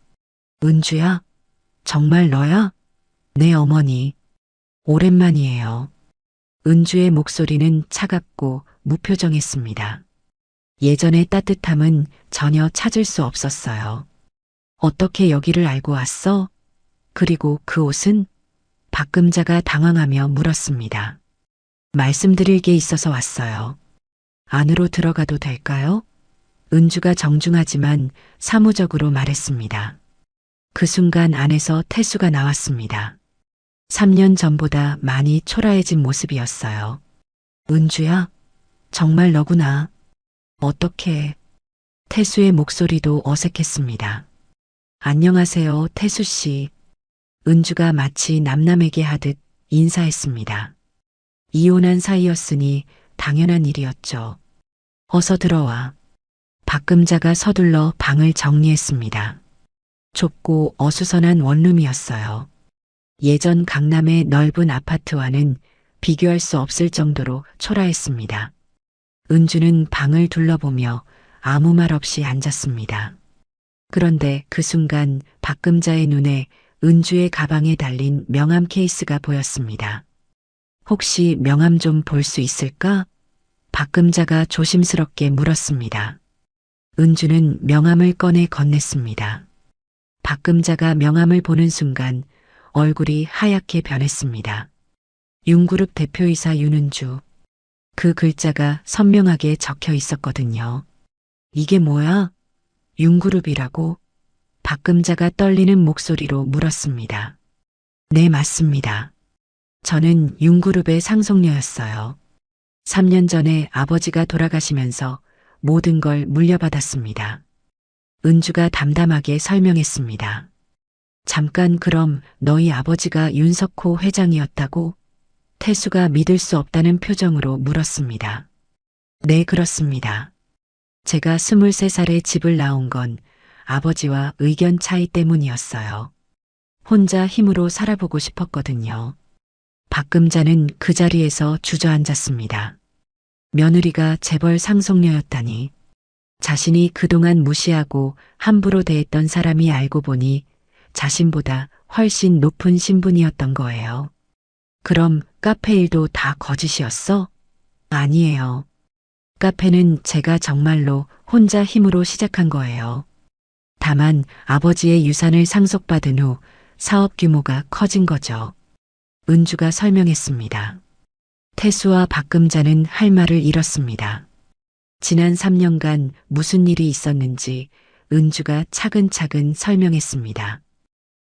은주야? 정말 너야? 네, 어머니. 오랜만이에요. 은주의 목소리는 차갑고 무표정했습니다. 예전의 따뜻함은 전혀 찾을 수 없었어요. 어떻게 여기를 알고 왔어? 그리고 그 옷은? 박금자가 당황하며 물었습니다. 말씀드릴 게 있어서 왔어요. 안으로 들어가도 될까요? 은주가 정중하지만 사무적으로 말했습니다. 그 순간 안에서 태수가 나왔습니다. 3년 전보다 많이 초라해진 모습이었어요. 은주야? 정말 너구나. 어떻게? 태수의 목소리도 어색했습니다. 안녕하세요, 태수 씨. 은주가 마치 남남에게 하듯 인사했습니다. 이혼한 사이였으니 당연한 일이었죠. 어서 들어와. 박금자가 서둘러 방을 정리했습니다. 좁고 어수선한 원룸이었어요. 예전 강남의 넓은 아파트와는 비교할 수 없을 정도로 초라했습니다. 은주는 방을 둘러보며 아무 말 없이 앉았습니다. 그런데 그 순간 박금자의 눈에 은주의 가방에 달린 명함 케이스가 보였습니다. 혹시 명함 좀 볼 수 있을까? 박금자가 조심스럽게 물었습니다. 은주는 명함을 꺼내 건넸습니다. 박금자가 명함을 보는 순간 얼굴이 하얗게 변했습니다. 윤그룹 대표이사 윤은주. 그 글자가 선명하게 적혀 있었거든요. 이게 뭐야? 윤그룹이라고? 박금자가 떨리는 목소리로 물었습니다. 네, 맞습니다. 저는 윤그룹의 상속녀였어요. 3년 전에 아버지가 돌아가시면서 모든 걸 물려받았습니다. 은주가 담담하게 설명했습니다. 잠깐, 그럼 너희 아버지가 윤석호 회장이었다고? 태수가 믿을 수 없다는 표정으로 물었습니다. 네, 그렇습니다. 제가 23살에 집을 나온 건 아버지와 의견 차이 때문이었어요. 혼자 힘으로 살아보고 싶었거든요. 박금자는 그 자리에서 주저앉았습니다. 며느리가 재벌 상속녀였다니. 자신이 그동안 무시하고 함부로 대했던 사람이 알고 보니 자신보다 훨씬 높은 신분이었던 거예요. 그럼 카페 일도 다 거짓이었어? 아니에요. 카페는 제가 정말로 혼자 힘으로 시작한 거예요. 다만 아버지의 유산을 상속받은 후 사업 규모가 커진 거죠. 은주가 설명했습니다. 태수와 박금자는 할 말을 잃었습니다. 지난 3년간 무슨 일이 있었는지 은주가 차근차근 설명했습니다.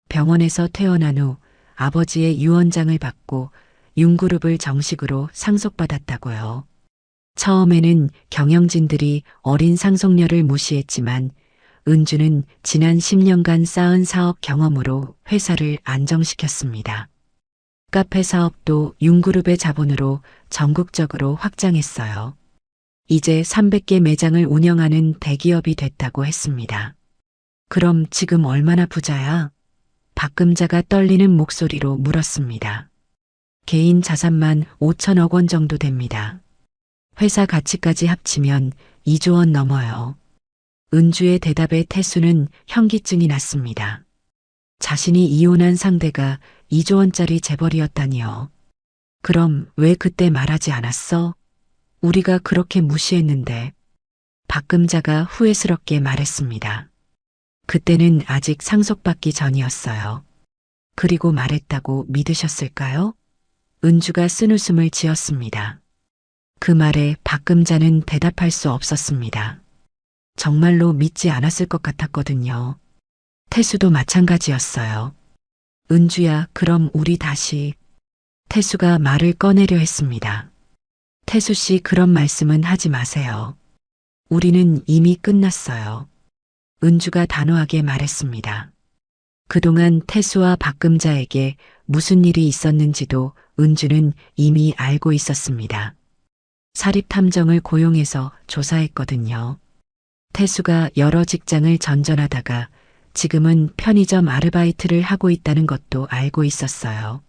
병원에서 퇴원한 후 아버지의 유언장을 받고 윤그룹을 정식으로 상속받았다고요. 처음에는 경영진들이 어린 상속녀를 무시했지만 은주는 지난 10년간 쌓은 사업 경험으로 회사를 안정시켰습니다. 카페 사업도 윤그룹의 자본으로 전국적으로 확장했어요. 이제 300개 매장을 운영하는 대기업이 됐다고 했습니다. 그럼 지금 얼마나 부자야? 박금자가 떨리는 목소리로 물었습니다. 개인 자산만 5천억 원 정도 됩니다. 회사 가치까지 합치면 2조 원 넘어요. 은주의 대답에 태수는 현기증이 났습니다. 자신이 이혼한 상대가 2조 원짜리 재벌이었다니요. 그럼 왜 그때 말하지 않았어? 우리가 그렇게 무시했는데. 박금자가 후회스럽게 말했습니다. 그때는 아직 상속받기 전이었어요. 그리고 말했다고 믿으셨을까요? 은주가 쓴웃음을 지었습니다. 그 말에 박금자는 대답할 수 없었습니다. 정말로 믿지 않았을 것 같았거든요. 태수도 마찬가지였어요. 은주야, 그럼 우리 다시. 태수가 말을 꺼내려 했습니다. 태수 씨, 그런 말씀은 하지 마세요. 우리는 이미 끝났어요. 은주가 단호하게 말했습니다. 그동안 태수와 박금자에게 무슨 일이 있었는지도 은주는 이미 알고 있었습니다. 사립탐정을 고용해서 조사했거든요. 태수가 여러 직장을 전전하다가 지금은 편의점 아르바이트를 하고 있다는 것도 알고 있었어요.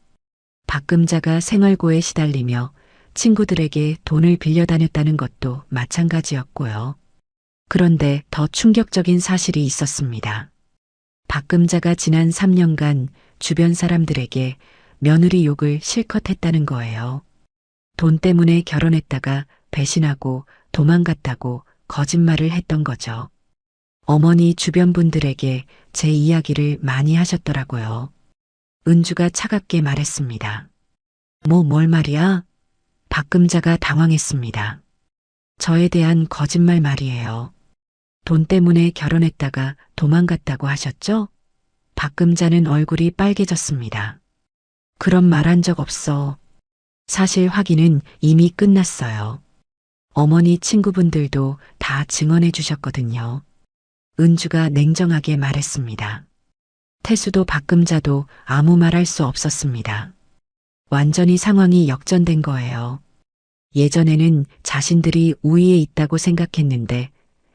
박금자가 생활고에 시달리며 친구들에게 돈을 빌려 다녔다는 것도 마찬가지였고요. 그런데 더 충격적인 사실이 있었습니다. 박금자가 지난 3년간 주변 사람들에게 며느리 욕을 실컷 했다는 거예요. 돈 때문에 결혼했다가 배신하고 도망갔다고 거짓말을 했던 거죠. 어머니 주변 분들에게 제 이야기를 많이 하셨더라고요. 은주가 차갑게 말했습니다. 뭘 말이야? 박금자가 당황했습니다. 저에 대한 거짓말 말이에요. 돈 때문에 결혼했다가 도망갔다고 하셨죠? 박금자는 얼굴이 빨개졌습니다. 그런 말 한 적 없어. 사실 확인은 이미 끝났어요. 어머니 친구분들도 다 증언해 주셨거든요. 은주가 냉정하게 말했습니다. 태수도 박금자도 아무 말 할 수 없었습니다. 완전히 상황이 역전된 거예요. 예전에는 자신들이 우위에 있다고 생각했는데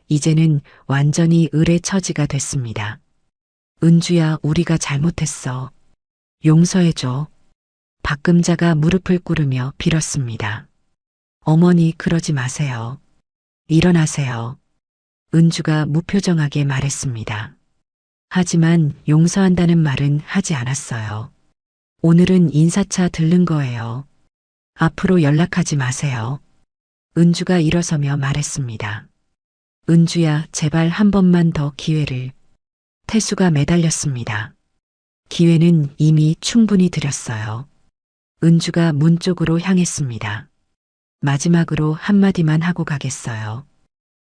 이제는 완전히 을의 처지가 됐습니다. 은주야, 우리가 잘못했어. 용서해줘. 박금자가 무릎을 꿇으며 빌었습니다. 어머니, 그러지 마세요. 일어나세요. 은주가 무표정하게 말했습니다. 하지만 용서한다는 말은 하지 않았어요. 오늘은 인사차 들른 거예요. 앞으로 연락하지 마세요. 은주가 일어서며 말했습니다. 은주야, 제발 한 번만 더 기회를. 태수가 매달렸습니다. 기회는 이미 충분히 드렸어요. 은주가 문 쪽으로 향했습니다. 마지막으로 한마디만 하고 가겠어요.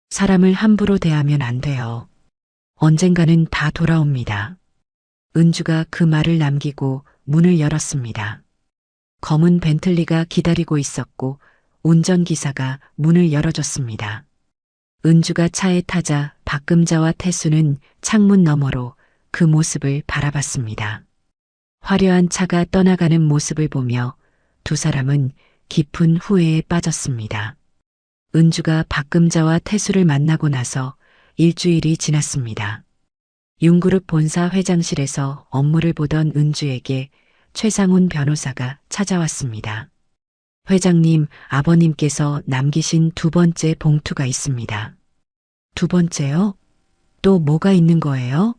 사람을 함부로 대하면 안 돼요. 언젠가는 다 돌아옵니다. 은주가 그 말을 남기고 문을 열었습니다. 검은 벤틀리가 기다리고 있었고 운전기사가 문을 열어줬습니다. 은주가 차에 타자 박금자와 태수는 창문 너머로 그 모습을 바라봤습니다. 화려한 차가 떠나가는 모습을 보며 두 사람은 깊은 후회에 빠졌습니다. 은주가 박금자와 태수를 만나고 나서 일주일이 지났습니다. 융그룹 본사 회장실에서 업무를 보던 은주에게 최상훈 변호사가 찾아왔습니다. 회장님, 아버님께서 남기신 두 번째 봉투가 있습니다. 두 번째요? 또 뭐가 있는 거예요?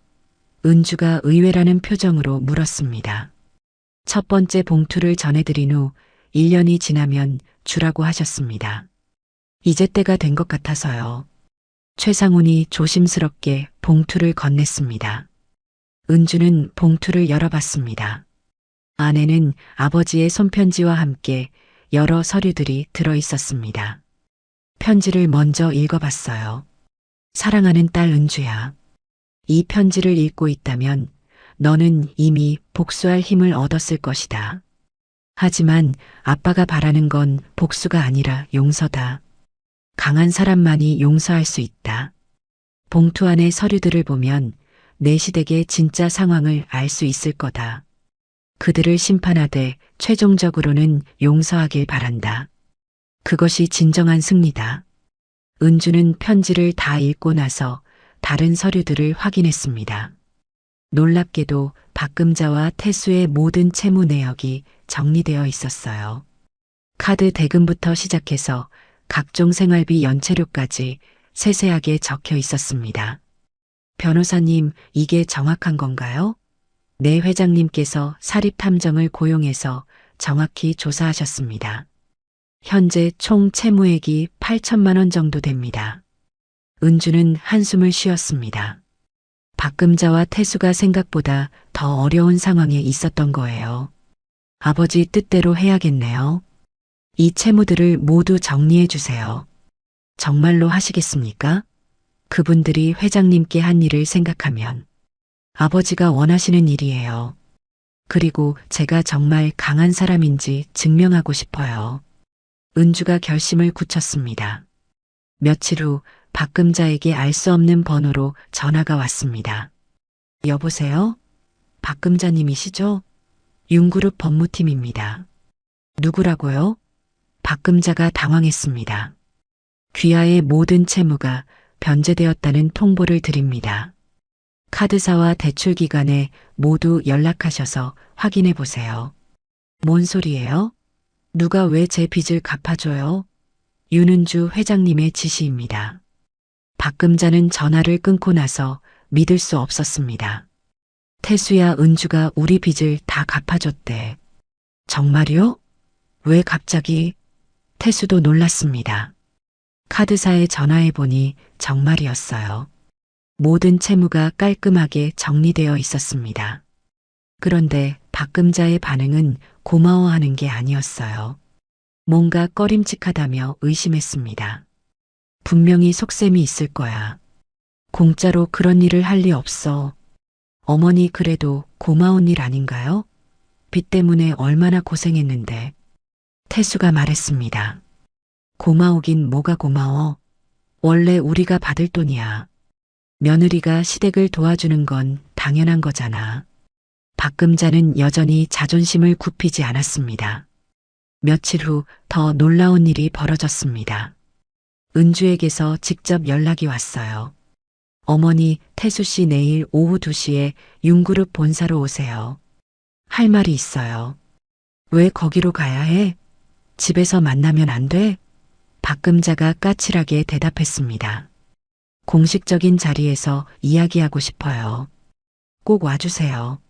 은주가 의외라는 표정으로 물었습니다. 첫 번째 봉투를 전해드린 후 1년이 지나면 주라고 하셨습니다. 이제 때가 된 것 같아서요. 최상훈이 조심스럽게 봉투를 건넸습니다. 은주는 봉투를 열어봤습니다. 안에는 아버지의 손편지와 함께 여러 서류들이 들어 있었습니다. 편지를 먼저 읽어봤어요. 사랑하는 딸 은주야. 이 편지를 읽고 있다면 너는 이미 복수할 힘을 얻었을 것이다. 하지만 아빠가 바라는 건 복수가 아니라 용서다. 강한 사람만이 용서할 수 있다. 봉투 안의 서류들을 보면 내 시댁의 진짜 상황을 알 수 있을 거다. 그들을 심판하되 최종적으로는 용서하길 바란다. 그것이 진정한 승리다. 은주는 편지를 다 읽고 나서 다른 서류들을 확인했습니다. 놀랍게도 박금자와 태수의 모든 채무 내역이 정리되어 있었어요. 카드 대금부터 시작해서 각종 생활비 연체료까지 세세하게 적혀 있었습니다. 변호사님, 이게 정확한 건가요? 네, 회장님께서 사립탐정을 고용해서 정확히 조사하셨습니다. 현재 총 채무액이 8천만 원 정도 됩니다. 은주는 한숨을 쉬었습니다. 박금자와 태수가 생각보다 더 어려운 상황에 있었던 거예요. 아버지 뜻대로 해야겠네요. 이 채무들을 모두 정리해 주세요. 정말로 하시겠습니까? 그분들이 회장님께 한 일을 생각하면 아버지가 원하시는 일이에요. 그리고 제가 정말 강한 사람인지 증명하고 싶어요. 은주가 결심을 굳혔습니다. 며칠 후 박금자에게 알 수 없는 번호로 전화가 왔습니다. 여보세요? 박금자님이시죠? 융그룹 법무팀입니다. 누구라고요? 박금자가 당황했습니다. 귀하의 모든 채무가 변제되었다는 통보를 드립니다. 카드사와 대출기관에 모두 연락하셔서 확인해 보세요. 뭔 소리예요? 누가 왜 제 빚을 갚아줘요? 윤은주 회장님의 지시입니다. 박금자는 전화를 끊고 나서 믿을 수 없었습니다. 태수야, 은주가 우리 빚을 다 갚아줬대. 정말요? 왜 갑자기? 태수도 놀랐습니다. 카드사에 전화해 보니 정말이었어요. 모든 채무가 깔끔하게 정리되어 있었습니다. 그런데 박금자의 반응은 고마워하는 게 아니었어요. 뭔가 꺼림칙하다며 의심했습니다. 분명히 속셈이 있을 거야. 공짜로 그런 일을 할 리 없어. 어머니, 그래도 고마운 일 아닌가요? 빚 때문에 얼마나 고생했는데. 태수가 말했습니다. 고마우긴 뭐가 고마워. 원래 우리가 받을 돈이야. 며느리가 시댁을 도와주는 건 당연한 거잖아. 박금자는 여전히 자존심을 굽히지 않았습니다. 며칠 후 더 놀라운 일이 벌어졌습니다. 은주에게서 직접 연락이 왔어요. 어머니, 태수 씨 내일 오후 2시에 융그룹 본사로 오세요. 할 말이 있어요. 왜 거기로 가야 해? 집에서 만나면 안 돼? 박금자가 까칠하게 대답했습니다. 공식적인 자리에서 이야기하고 싶어요. 꼭 와주세요.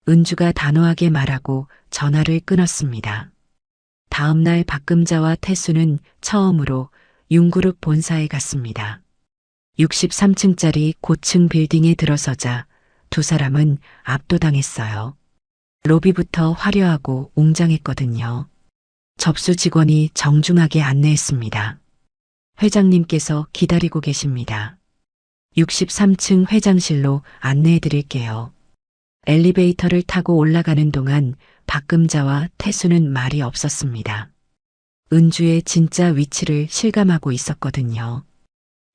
은주가 단호하게 말하고 전화를 끊었습니다. 다음 날 박금자와 태수는 처음으로 융그룹 본사에 갔습니다. 63층짜리 고층 빌딩에 들어서자 두 사람은 압도당했어요. 로비부터 화려하고 웅장했거든요. 접수 직원이 정중하게 안내했습니다. 회장님께서 기다리고 계십니다. 63층 회장실로 안내해 드릴게요. 엘리베이터를 타고 올라가는 동안 박금자와 태수는 말이 없었습니다. 은주의 진짜 위치를 실감하고 있었거든요.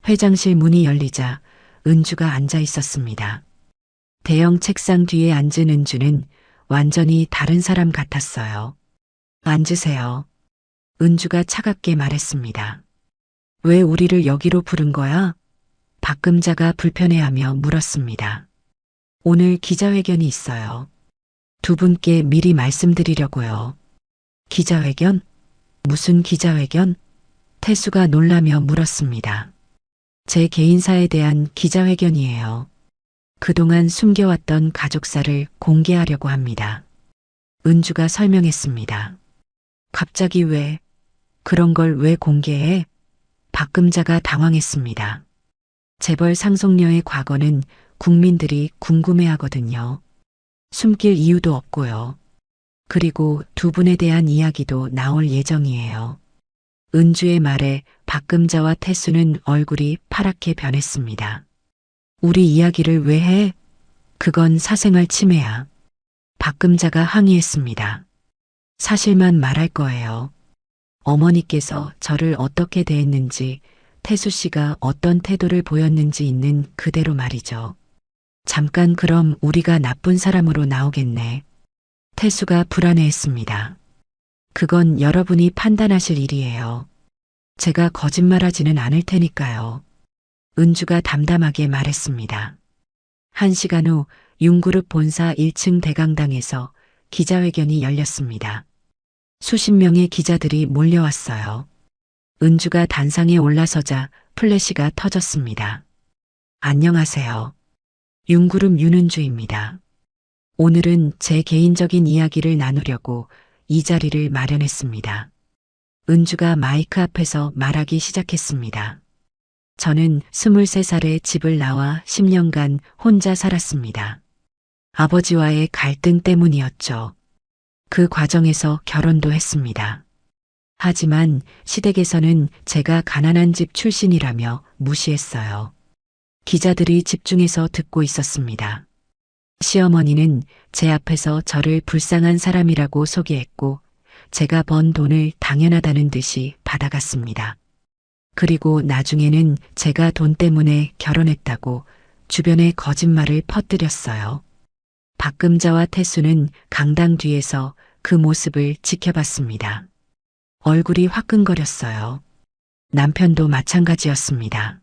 회장실 문이 열리자 은주가 앉아 있었습니다. 대형 책상 뒤에 앉은 은주는 완전히 다른 사람 같았어요. 앉으세요. 은주가 차갑게 말했습니다. 왜 우리를 여기로 부른 거야? 박금자가 불편해하며 물었습니다. 오늘 기자회견이 있어요. 두 분께 미리 말씀드리려고요. 기자회견? 무슨 기자회견? 태수가 놀라며 물었습니다. 제 개인사에 대한 기자회견이에요. 그동안 숨겨왔던 가족사를 공개하려고 합니다. 은주가 설명했습니다. 갑자기 왜, 그런 걸 왜 공개해? 박금자가 당황했습니다. 재벌 상속녀의 과거는 국민들이 궁금해하거든요. 숨길 이유도 없고요. 그리고 두 분에 대한 이야기도 나올 예정이에요. 은주의 말에 박금자와 태수는 얼굴이 파랗게 변했습니다. 우리 이야기를 왜 해? 그건 사생활 침해야. 박금자가 항의했습니다. 사실만 말할 거예요. 어머니께서 저를 어떻게 대했는지, 태수 씨가 어떤 태도를 보였는지 있는 그대로 말이죠. 잠깐 그럼 우리가 나쁜 사람으로 나오겠네. 태수가 불안해했습니다. 그건 여러분이 판단하실 일이에요. 제가 거짓말하지는 않을 테니까요. 은주가 담담하게 말했습니다. 1시간 후 윤그룹 본사 1층 대강당에서 기자회견이 열렸습니다. 수십 명의 기자들이 몰려왔어요. 은주가 단상에 올라서자 플래시가 터졌습니다. 안녕하세요. 윤그룹 윤은주입니다. 오늘은 제 개인적인 이야기를 나누려고 이 자리를 마련했습니다. 은주가 마이크 앞에서 말하기 시작했습니다. 저는 23살에 집을 나와 10년간 혼자 살았습니다. 아버지와의 갈등 때문이었죠. 그 과정에서 결혼도 했습니다. 하지만 시댁에서는 제가 가난한 집 출신이라며 무시했어요. 기자들이 집중해서 듣고 있었습니다. 시어머니는 제 앞에서 저를 불쌍한 사람이라고 소개했고 제가 번 돈을 당연하다는 듯이 받아갔습니다. 그리고 나중에는 제가 돈 때문에 결혼했다고 주변에 거짓말을 퍼뜨렸어요. 박금자와 태수는 강당 뒤에서 그 모습을 지켜봤습니다. 얼굴이 화끈거렸어요. 남편도 마찬가지였습니다.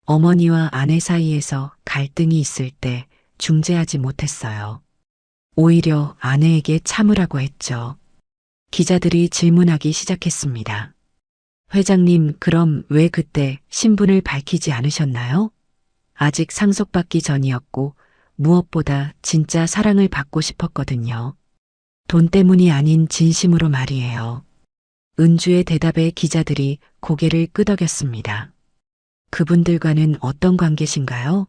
어머니와 아내 사이에서 갈등이 있을 때 중재하지 못했어요. 오히려 아내에게 참으라고 했죠. 기자들이 질문하기 시작했습니다. 회장님, 그럼 왜 그때 신분을 밝히지 않으셨나요? 아직 상속받기 전이었고 무엇보다 진짜 사랑을 받고 싶었거든요. 돈 때문이 아닌 진심으로 말이에요. 은주의 대답에 기자들이 고개를 끄덕였습니다. 그분들과는 어떤 관계신가요?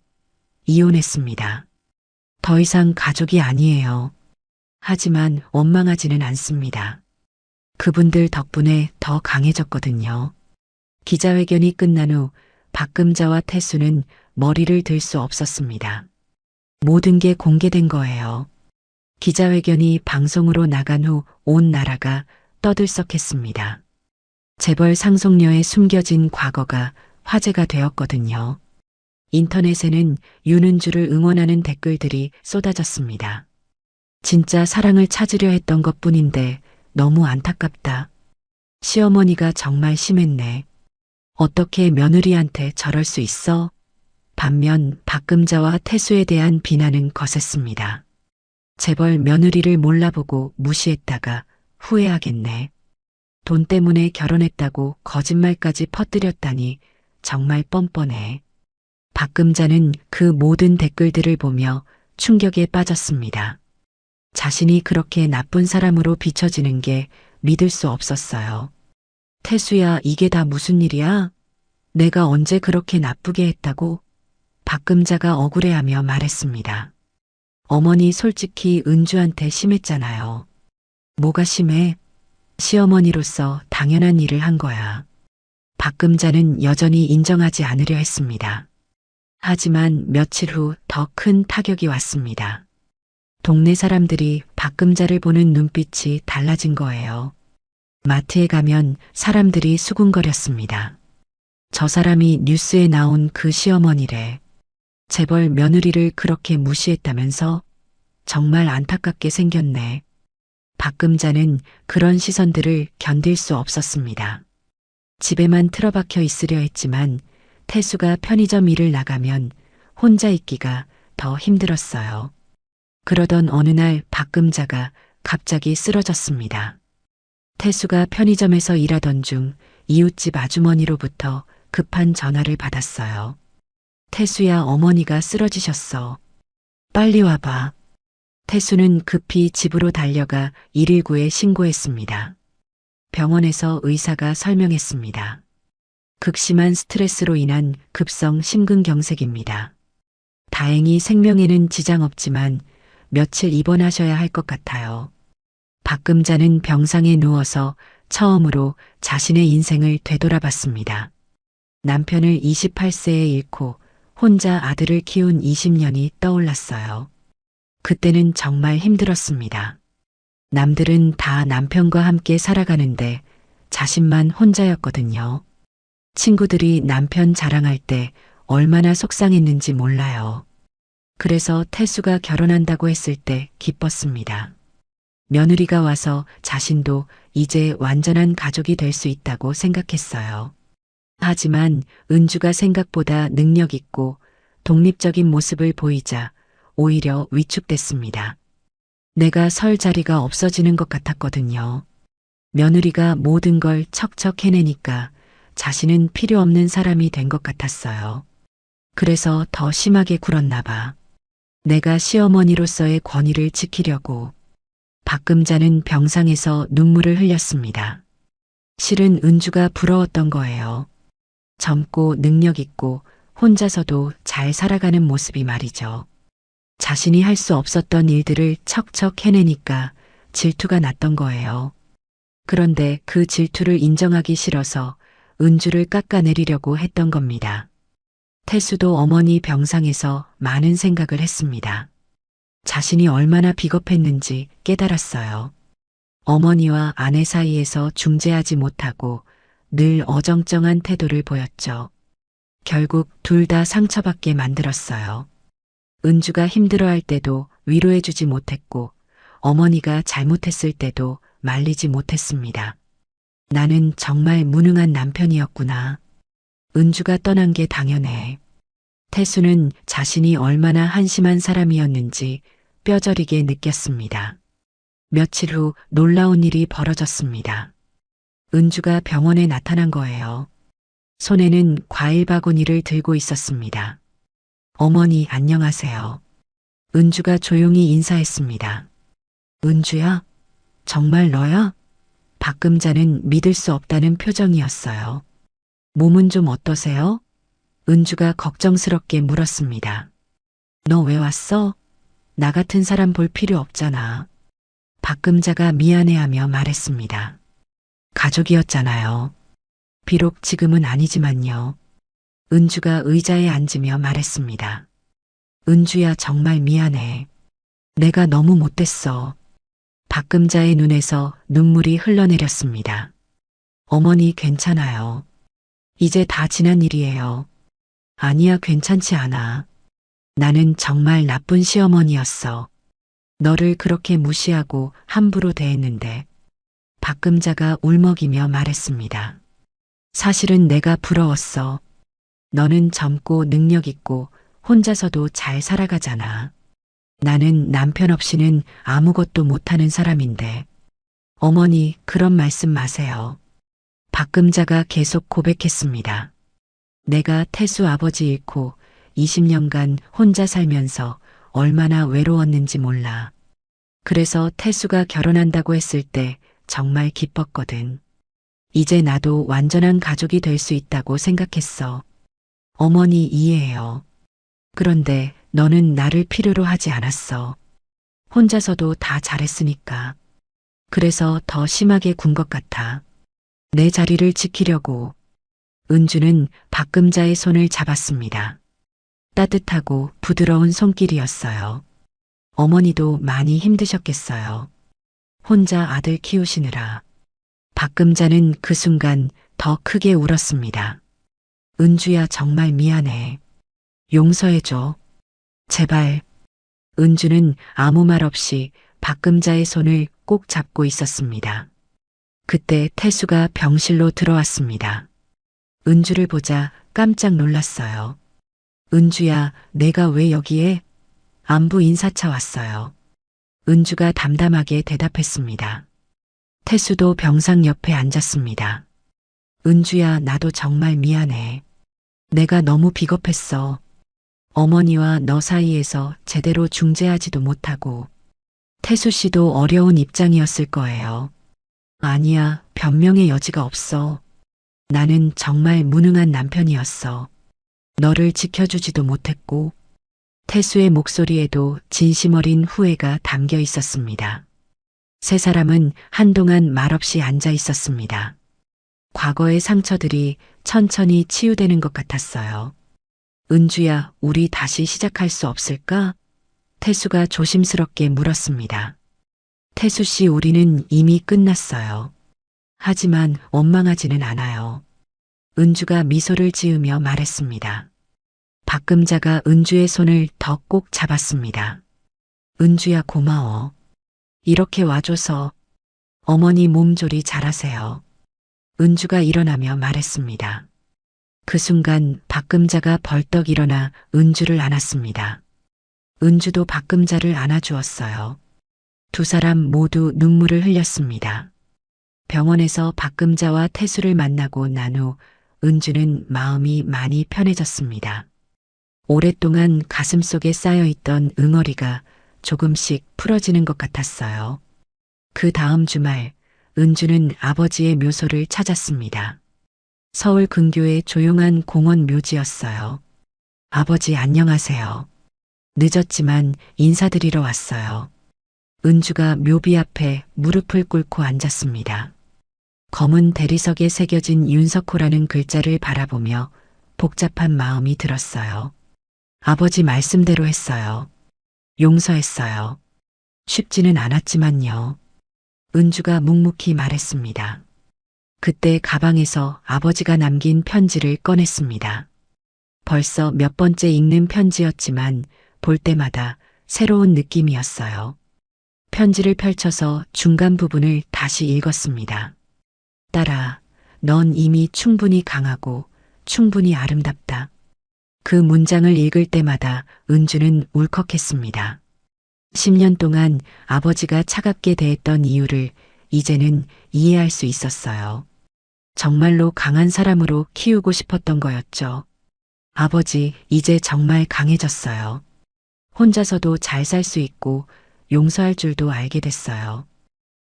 이혼했습니다. 더 이상 가족이 아니에요. 하지만 원망하지는 않습니다. 그분들 덕분에 더 강해졌거든요. 기자회견이 끝난 후 박금자와 태수는 머리를 들 수 없었습니다. 모든 게 공개된 거예요. 기자회견이 방송으로 나간 후 온 나라가 떠들썩했습니다. 재벌 상속녀의 숨겨진 과거가 화제가 되었거든요. 인터넷에는 윤은주를 응원하는 댓글들이 쏟아졌습니다. 진짜 사랑을 찾으려 했던 것뿐인데 너무 안타깝다. 시어머니가 정말 심했네. 어떻게 며느리한테 저럴 수 있어? 반면 박금자와 태수에 대한 비난은 거셌습니다. 재벌 며느리를 몰라보고 무시했다가 후회하겠네. 돈 때문에 결혼했다고 거짓말까지 퍼뜨렸다니 정말 뻔뻔해. 박금자는 그 모든 댓글들을 보며 충격에 빠졌습니다. 자신이 그렇게 나쁜 사람으로 비춰지는 게 믿을 수 없었어요. 태수야, 이게 다 무슨 일이야? 내가 언제 그렇게 나쁘게 했다고? 박금자가 억울해하며 말했습니다. 어머니 솔직히 은주한테 심했잖아요. 뭐가 심해? 시어머니로서 당연한 일을 한 거야. 박금자는 여전히 인정하지 않으려 했습니다. 하지만 며칠 후 더 큰 타격이 왔습니다. 동네 사람들이 박금자를 보는 눈빛이 달라진 거예요. 마트에 가면 사람들이 수군거렸습니다. 저 사람이 뉴스에 나온 그 시어머니래. 재벌 며느리를 그렇게 무시했다면서? 정말 안타깝게 생겼네. 박금자는 그런 시선들을 견딜 수 없었습니다. 집에만 틀어박혀 있으려 했지만 태수가 편의점 일을 나가면 혼자 있기가 더 힘들었어요. 그러던 어느 날 박금자가 갑자기 쓰러졌습니다. 태수가 편의점에서 일하던 중 이웃집 아주머니로부터 급한 전화를 받았어요. 태수야, 어머니가 쓰러지셨어. 빨리 와봐. 태수는 급히 집으로 달려가 119에 신고했습니다. 병원에서 의사가 설명했습니다. 극심한 스트레스로 인한 급성 심근경색입니다. 다행히 생명에는 지장 없지만 며칠 입원하셔야 할 것 같아요. 박금자는 병상에 누워서 처음으로 자신의 인생을 되돌아봤습니다. 남편을 28세에 잃고 혼자 아들을 키운 20년이 떠올랐어요. 그때는 정말 힘들었습니다. 남들은 다 남편과 함께 살아가는데 자신만 혼자였거든요. 친구들이 남편 자랑할 때 얼마나 속상했는지 몰라요. 그래서 태수가 결혼한다고 했을 때 기뻤습니다. 며느리가 와서 자신도 이제 완전한 가족이 될 수 있다고 생각했어요. 하지만 은주가 생각보다 능력 있고 독립적인 모습을 보이자 오히려 위축됐습니다. 내가 설 자리가 없어지는 것 같았거든요. 며느리가 모든 걸 척척 해내니까 자신은 필요 없는 사람이 된 것 같았어요. 그래서 더 심하게 굴었나 봐. 내가 시어머니로서의 권위를 지키려고. 박금자는 병상에서 눈물을 흘렸습니다. 실은 은주가 부러웠던 거예요. 젊고 능력 있고 혼자서도 잘 살아가는 모습이 말이죠. 자신이 할 수 없었던 일들을 척척 해내니까 질투가 났던 거예요. 그런데 그 질투를 인정하기 싫어서 은주를 깎아내리려고 했던 겁니다. 태수도 어머니 병상에서 많은 생각을 했습니다. 자신이 얼마나 비겁했는지 깨달았어요. 어머니와 아내 사이에서 중재하지 못하고 늘 어정쩡한 태도를 보였죠. 결국 둘 다 상처받게 만들었어요. 은주가 힘들어할 때도 위로해주지 못했고 어머니가 잘못했을 때도 말리지 못했습니다. 나는 정말 무능한 남편이었구나. 은주가 떠난 게 당연해. 태수는 자신이 얼마나 한심한 사람이었는지 뼈저리게 느꼈습니다. 며칠 후 놀라운 일이 벌어졌습니다. 은주가 병원에 나타난 거예요. 손에는 과일 바구니를 들고 있었습니다. 어머니, 안녕하세요. 은주가 조용히 인사했습니다. 은주야? 정말 너야? 박금자는 믿을 수 없다는 표정이었어요. 몸은 좀 어떠세요? 은주가 걱정스럽게 물었습니다. 너 왜 왔어? 나 같은 사람 볼 필요 없잖아. 박금자가 미안해하며 말했습니다. 가족이었잖아요. 비록 지금은 아니지만요. 은주가 의자에 앉으며 말했습니다. 은주야, 정말 미안해. 내가 너무 못됐어. 박금자의 눈에서 눈물이 흘러내렸습니다. 어머니, 괜찮아요. 이제 다 지난 일이에요. 아니야, 괜찮지 않아. 나는 정말 나쁜 시어머니였어. 너를 그렇게 무시하고 함부로 대했는데. 박금자가 울먹이며 말했습니다. 사실은 내가 부러웠어. 너는 젊고 능력 있고 혼자서도 잘 살아가잖아. 나는 남편 없이는 아무것도 못하는 사람인데. 어머니, 그런 말씀 마세요. 박금자가 계속 고백했습니다. 내가 태수 아버지 잃고 20년간 혼자 살면서 얼마나 외로웠는지 몰라. 그래서 태수가 결혼한다고 했을 때 정말 기뻤거든. 이제 나도 완전한 가족이 될 수 있다고 생각했어. 어머니, 이해해요. 그런데 너는 나를 필요로 하지 않았어. 혼자서도 다 잘했으니까. 그래서 더 심하게 군 것 같아. 내 자리를 지키려고. 은주는 박금자의 손을 잡았습니다. 따뜻하고 부드러운 손길이었어요. 어머니도 많이 힘드셨겠어요. 혼자 아들 키우시느라. 박금자는 그 순간 더 크게 울었습니다. 은주야, 정말 미안해. 용서해줘. 제발. 은주는 아무 말 없이 박금자의 손을 꼭 잡고 있었습니다. 그때 태수가 병실로 들어왔습니다. 은주를 보자 깜짝 놀랐어요. 은주야, 내가 왜 여기에? 안부 인사차 왔어요. 은주가 담담하게 대답했습니다. 태수도 병상 옆에 앉았습니다. 은주야, 나도 정말 미안해. 내가 너무 비겁했어. 어머니와 너 사이에서 제대로 중재하지도 못하고. 태수 씨도 어려운 입장이었을 거예요. 아니야, 변명의 여지가 없어. 나는 정말 무능한 남편이었어. 너를 지켜주지도 못했고. 태수의 목소리에도 진심 어린 후회가 담겨 있었습니다. 세 사람은 한동안 말없이 앉아 있었습니다. 과거의 상처들이 천천히 치유되는 것 같았어요. 은주야, 우리 다시 시작할 수 없을까? 태수가 조심스럽게 물었습니다. 태수 씨, 우리는 이미 끝났어요. 하지만 원망하지는 않아요. 은주가 미소를 지으며 말했습니다. 박금자가 은주의 손을 더 꼭 잡았습니다. 은주야, 고마워. 이렇게 와줘서. 어머니 몸조리 잘하세요. 은주가 일어나며 말했습니다. 그 순간 박금자가 벌떡 일어나 은주를 안았습니다. 은주도 박금자를 안아주었어요. 두 사람 모두 눈물을 흘렸습니다. 병원에서 박금자와 태수를 만나고 난 후 은주는 마음이 많이 편해졌습니다. 오랫동안 가슴속에 쌓여있던 응어리가 조금씩 풀어지는 것 같았어요. 그 다음 주말, 은주는 아버지의 묘소를 찾았습니다. 서울 근교의 조용한 공원 묘지였어요. 아버지, 안녕하세요. 늦었지만 인사드리러 왔어요. 은주가 묘비 앞에 무릎을 꿇고 앉았습니다. 검은 대리석에 새겨진 윤석호라는 글자를 바라보며 복잡한 마음이 들었어요. 아버지 말씀대로 했어요. 용서했어요. 쉽지는 않았지만요. 은주가 묵묵히 말했습니다. 그때 가방에서 아버지가 남긴 편지를 꺼냈습니다. 벌써 몇 번째 읽는 편지였지만 볼 때마다 새로운 느낌이었어요. 편지를 펼쳐서 중간 부분을 다시 읽었습니다. 딸아, 넌 이미 충분히 강하고 충분히 아름답다. 그 문장을 읽을 때마다 은주는 울컥했습니다. 10년 동안 아버지가 차갑게 대했던 이유를 이제는 이해할 수 있었어요. 정말로 강한 사람으로 키우고 싶었던 거였죠. 아버지, 이제 정말 강해졌어요. 혼자서도 잘 살 수 있고 용서할 줄도 알게 됐어요.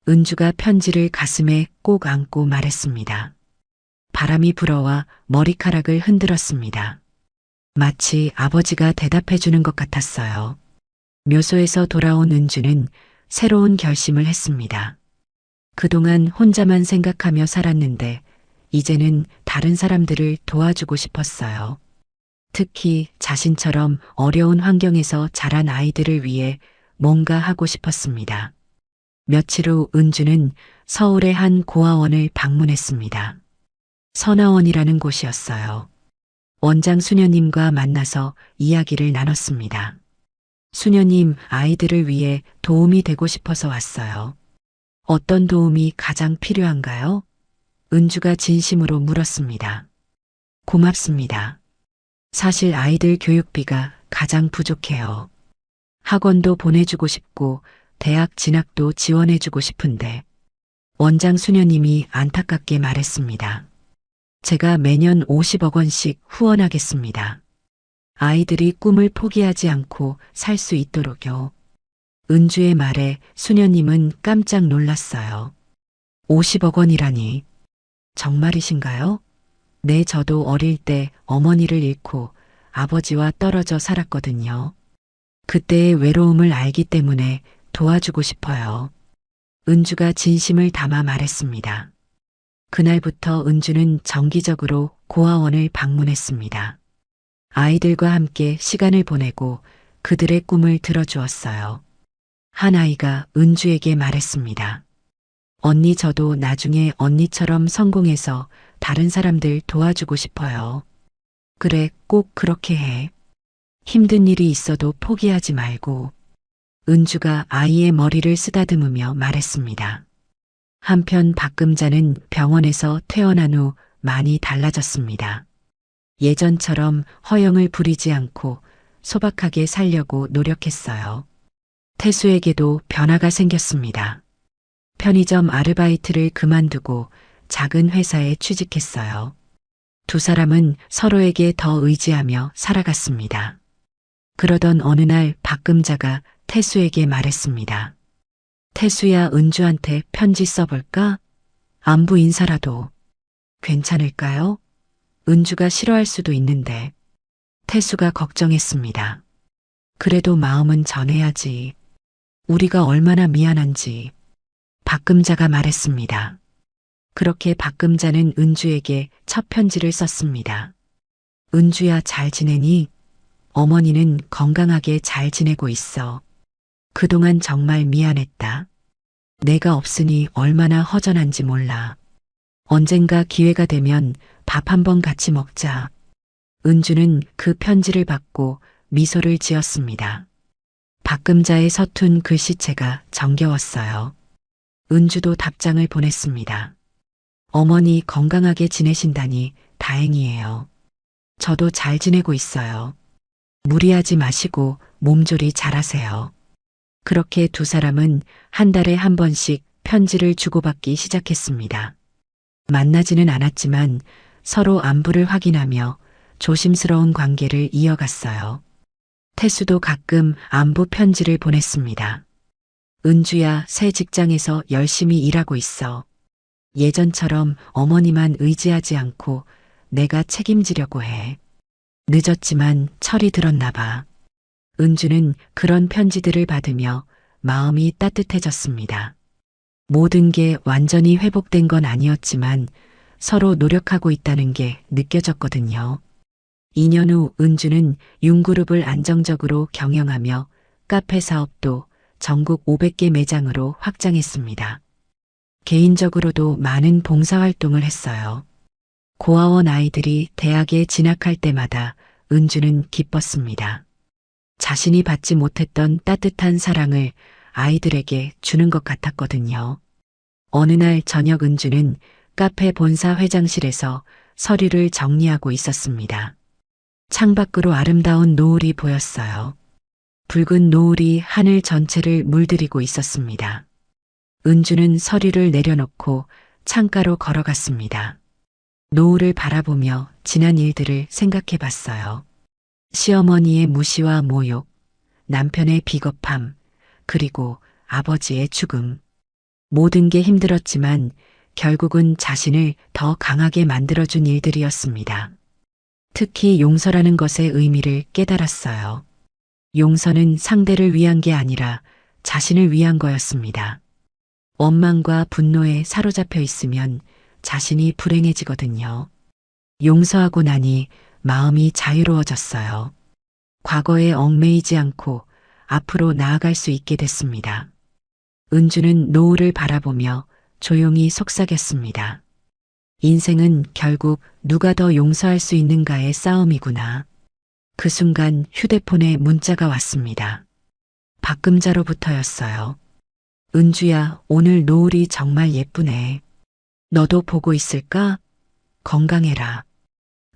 은주가 편지를 가슴에 꼭 안고 말했습니다. 바람이 불어와 머리카락을 흔들었습니다. 마치 아버지가 대답해 주는 것 같았어요. 묘소에서 돌아온 은주는 새로운 결심을 했습니다. 그동안 혼자만 생각하며 살았는데 이제는 다른 사람들을 도와주고 싶었어요. 특히 자신처럼 어려운 환경에서 자란 아이들을 위해 뭔가 하고 싶었습니다. 며칠 후 은주는 서울의 한 고아원을 방문했습니다. 선화원이라는 곳이었어요. 원장 수녀님과 만나서 이야기를 나눴습니다. 수녀님, 아이들을 위해 도움이 되고 싶어서 왔어요. 어떤 도움이 가장 필요한가요? 은주가 진심으로 물었습니다. 고맙습니다. 사실 아이들 교육비가 가장 부족해요. 학원도 보내주고 싶고 대학 진학도 지원해주고 싶은데 원장 수녀님이 안타깝게 말했습니다. 제가 매년 50억 원씩 후원하겠습니다. 아이들이 꿈을 포기하지 않고 살 수 있도록요. 은주의 말에 수녀님은 깜짝 놀랐어요. 50억 원이라니. 정말이신가요? 네, 저도 어릴 때 어머니를 잃고 아버지와 떨어져 살았거든요. 그때의 외로움을 알기 때문에 도와주고 싶어요. 은주가 진심을 담아 말했습니다. 그날부터 은주는 정기적으로 고아원을 방문했습니다. 아이들과 함께 시간을 보내고 그들의 꿈을 들어주었어요. 한 아이가 은주에게 말했습니다. 언니, 저도 나중에 언니처럼 성공해서 다른 사람들 도와주고 싶어요. 그래, 꼭 그렇게 해. 힘든 일이 있어도 포기하지 말고. 은주가 아이의 머리를 쓰다듬으며 말했습니다. 한편 박금자는 병원에서 퇴원한 후 많이 달라졌습니다. 예전처럼 허영을 부리지 않고 소박하게 살려고 노력했어요. 태수에게도 변화가 생겼습니다. 편의점 아르바이트를 그만두고 작은 회사에 취직했어요. 두 사람은 서로에게 더 의지하며 살아갔습니다. 그러던 어느 날 박금자가 태수에게 말했습니다. 태수야, 은주한테 편지 써볼까? 안부 인사라도. 괜찮을까요? 은주가 싫어할 수도 있는데. 태수가 걱정했습니다. 그래도 마음은 전해야지. 우리가 얼마나 미안한지. 박금자가 말했습니다. 그렇게 박금자는 은주에게 첫 편지를 썼습니다. 은주야, 잘 지내니? 어머니는 건강하게 잘 지내고 있어. 그동안 정말 미안했다. 내가 없으니 얼마나 허전한지 몰라. 언젠가 기회가 되면 밥 한번 같이 먹자. 은주는 그 편지를 받고 미소를 지었습니다. 박금자의 서툰 글씨체가 정겨웠어요. 은주도 답장을 보냈습니다. 어머니 건강하게 지내신다니 다행이에요. 저도 잘 지내고 있어요. 무리하지 마시고 몸조리 잘하세요. 그렇게 두 사람은 한 달에 한 번씩 편지를 주고받기 시작했습니다. 만나지는 않았지만 서로 안부를 확인하며 조심스러운 관계를 이어갔어요. 태수도 가끔 안부 편지를 보냈습니다. 은주야, 새 직장에서 열심히 일하고 있어. 예전처럼 어머니만 의지하지 않고 내가 책임지려고 해. 늦었지만 철이 들었나 봐. 은주는 그런 편지들을 받으며 마음이 따뜻해졌습니다. 모든 게 완전히 회복된 건 아니었지만 서로 노력하고 있다는 게 느껴졌거든요. 2년 후 은주는 융그룹을 안정적으로 경영하며 카페 사업도 전국 500개 매장으로 확장했습니다. 개인적으로도 많은 봉사활동을 했어요. 고아원 아이들이 대학에 진학할 때마다 은주는 기뻤습니다. 자신이 받지 못했던 따뜻한 사랑을 아이들에게 주는 것 같았거든요. 어느 날 저녁 은주는 카페 본사 회장실에서 서류를 정리하고 있었습니다. 창밖으로 아름다운 노을이 보였어요. 붉은 노을이 하늘 전체를 물들이고 있었습니다. 은주는 서류를 내려놓고 창가로 걸어갔습니다. 노을을 바라보며 지난 일들을 생각해 봤어요. 시어머니의 무시와 모욕, 남편의 비겁함, 그리고 아버지의 죽음. 모든 게 힘들었지만 결국은 자신을 더 강하게 만들어준 일들이었습니다. 특히 용서라는 것의 의미를 깨달았어요. 용서는 상대를 위한 게 아니라 자신을 위한 거였습니다. 원망과 분노에 사로잡혀 있으면 자신이 불행해지거든요. 용서하고 나니 마음이 자유로워졌어요. 과거에 얽매이지 않고 앞으로 나아갈 수 있게 됐습니다. 은주는 노을을 바라보며 조용히 속삭였습니다. 인생은 결국 누가 더 용서할 수 있는가의 싸움이구나. 그 순간 휴대폰에 문자가 왔습니다. 박금자로부터였어요. 은주야, 오늘 노을이 정말 예쁘네. 너도 보고 있을까? 건강해라.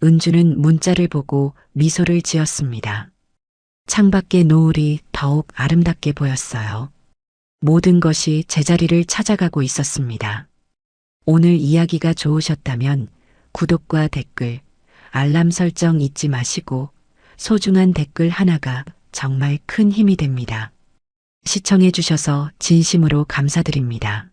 은주는 문자를 보고 미소를 지었습니다. 창밖의 노을이 더욱 아름답게 보였어요. 모든 것이 제자리를 찾아가고 있었습니다. 오늘 이야기가 좋으셨다면 구독과 댓글, 알람 설정 잊지 마시고 소중한 댓글 하나가 정말 큰 힘이 됩니다. 시청해 주셔서 진심으로 감사드립니다.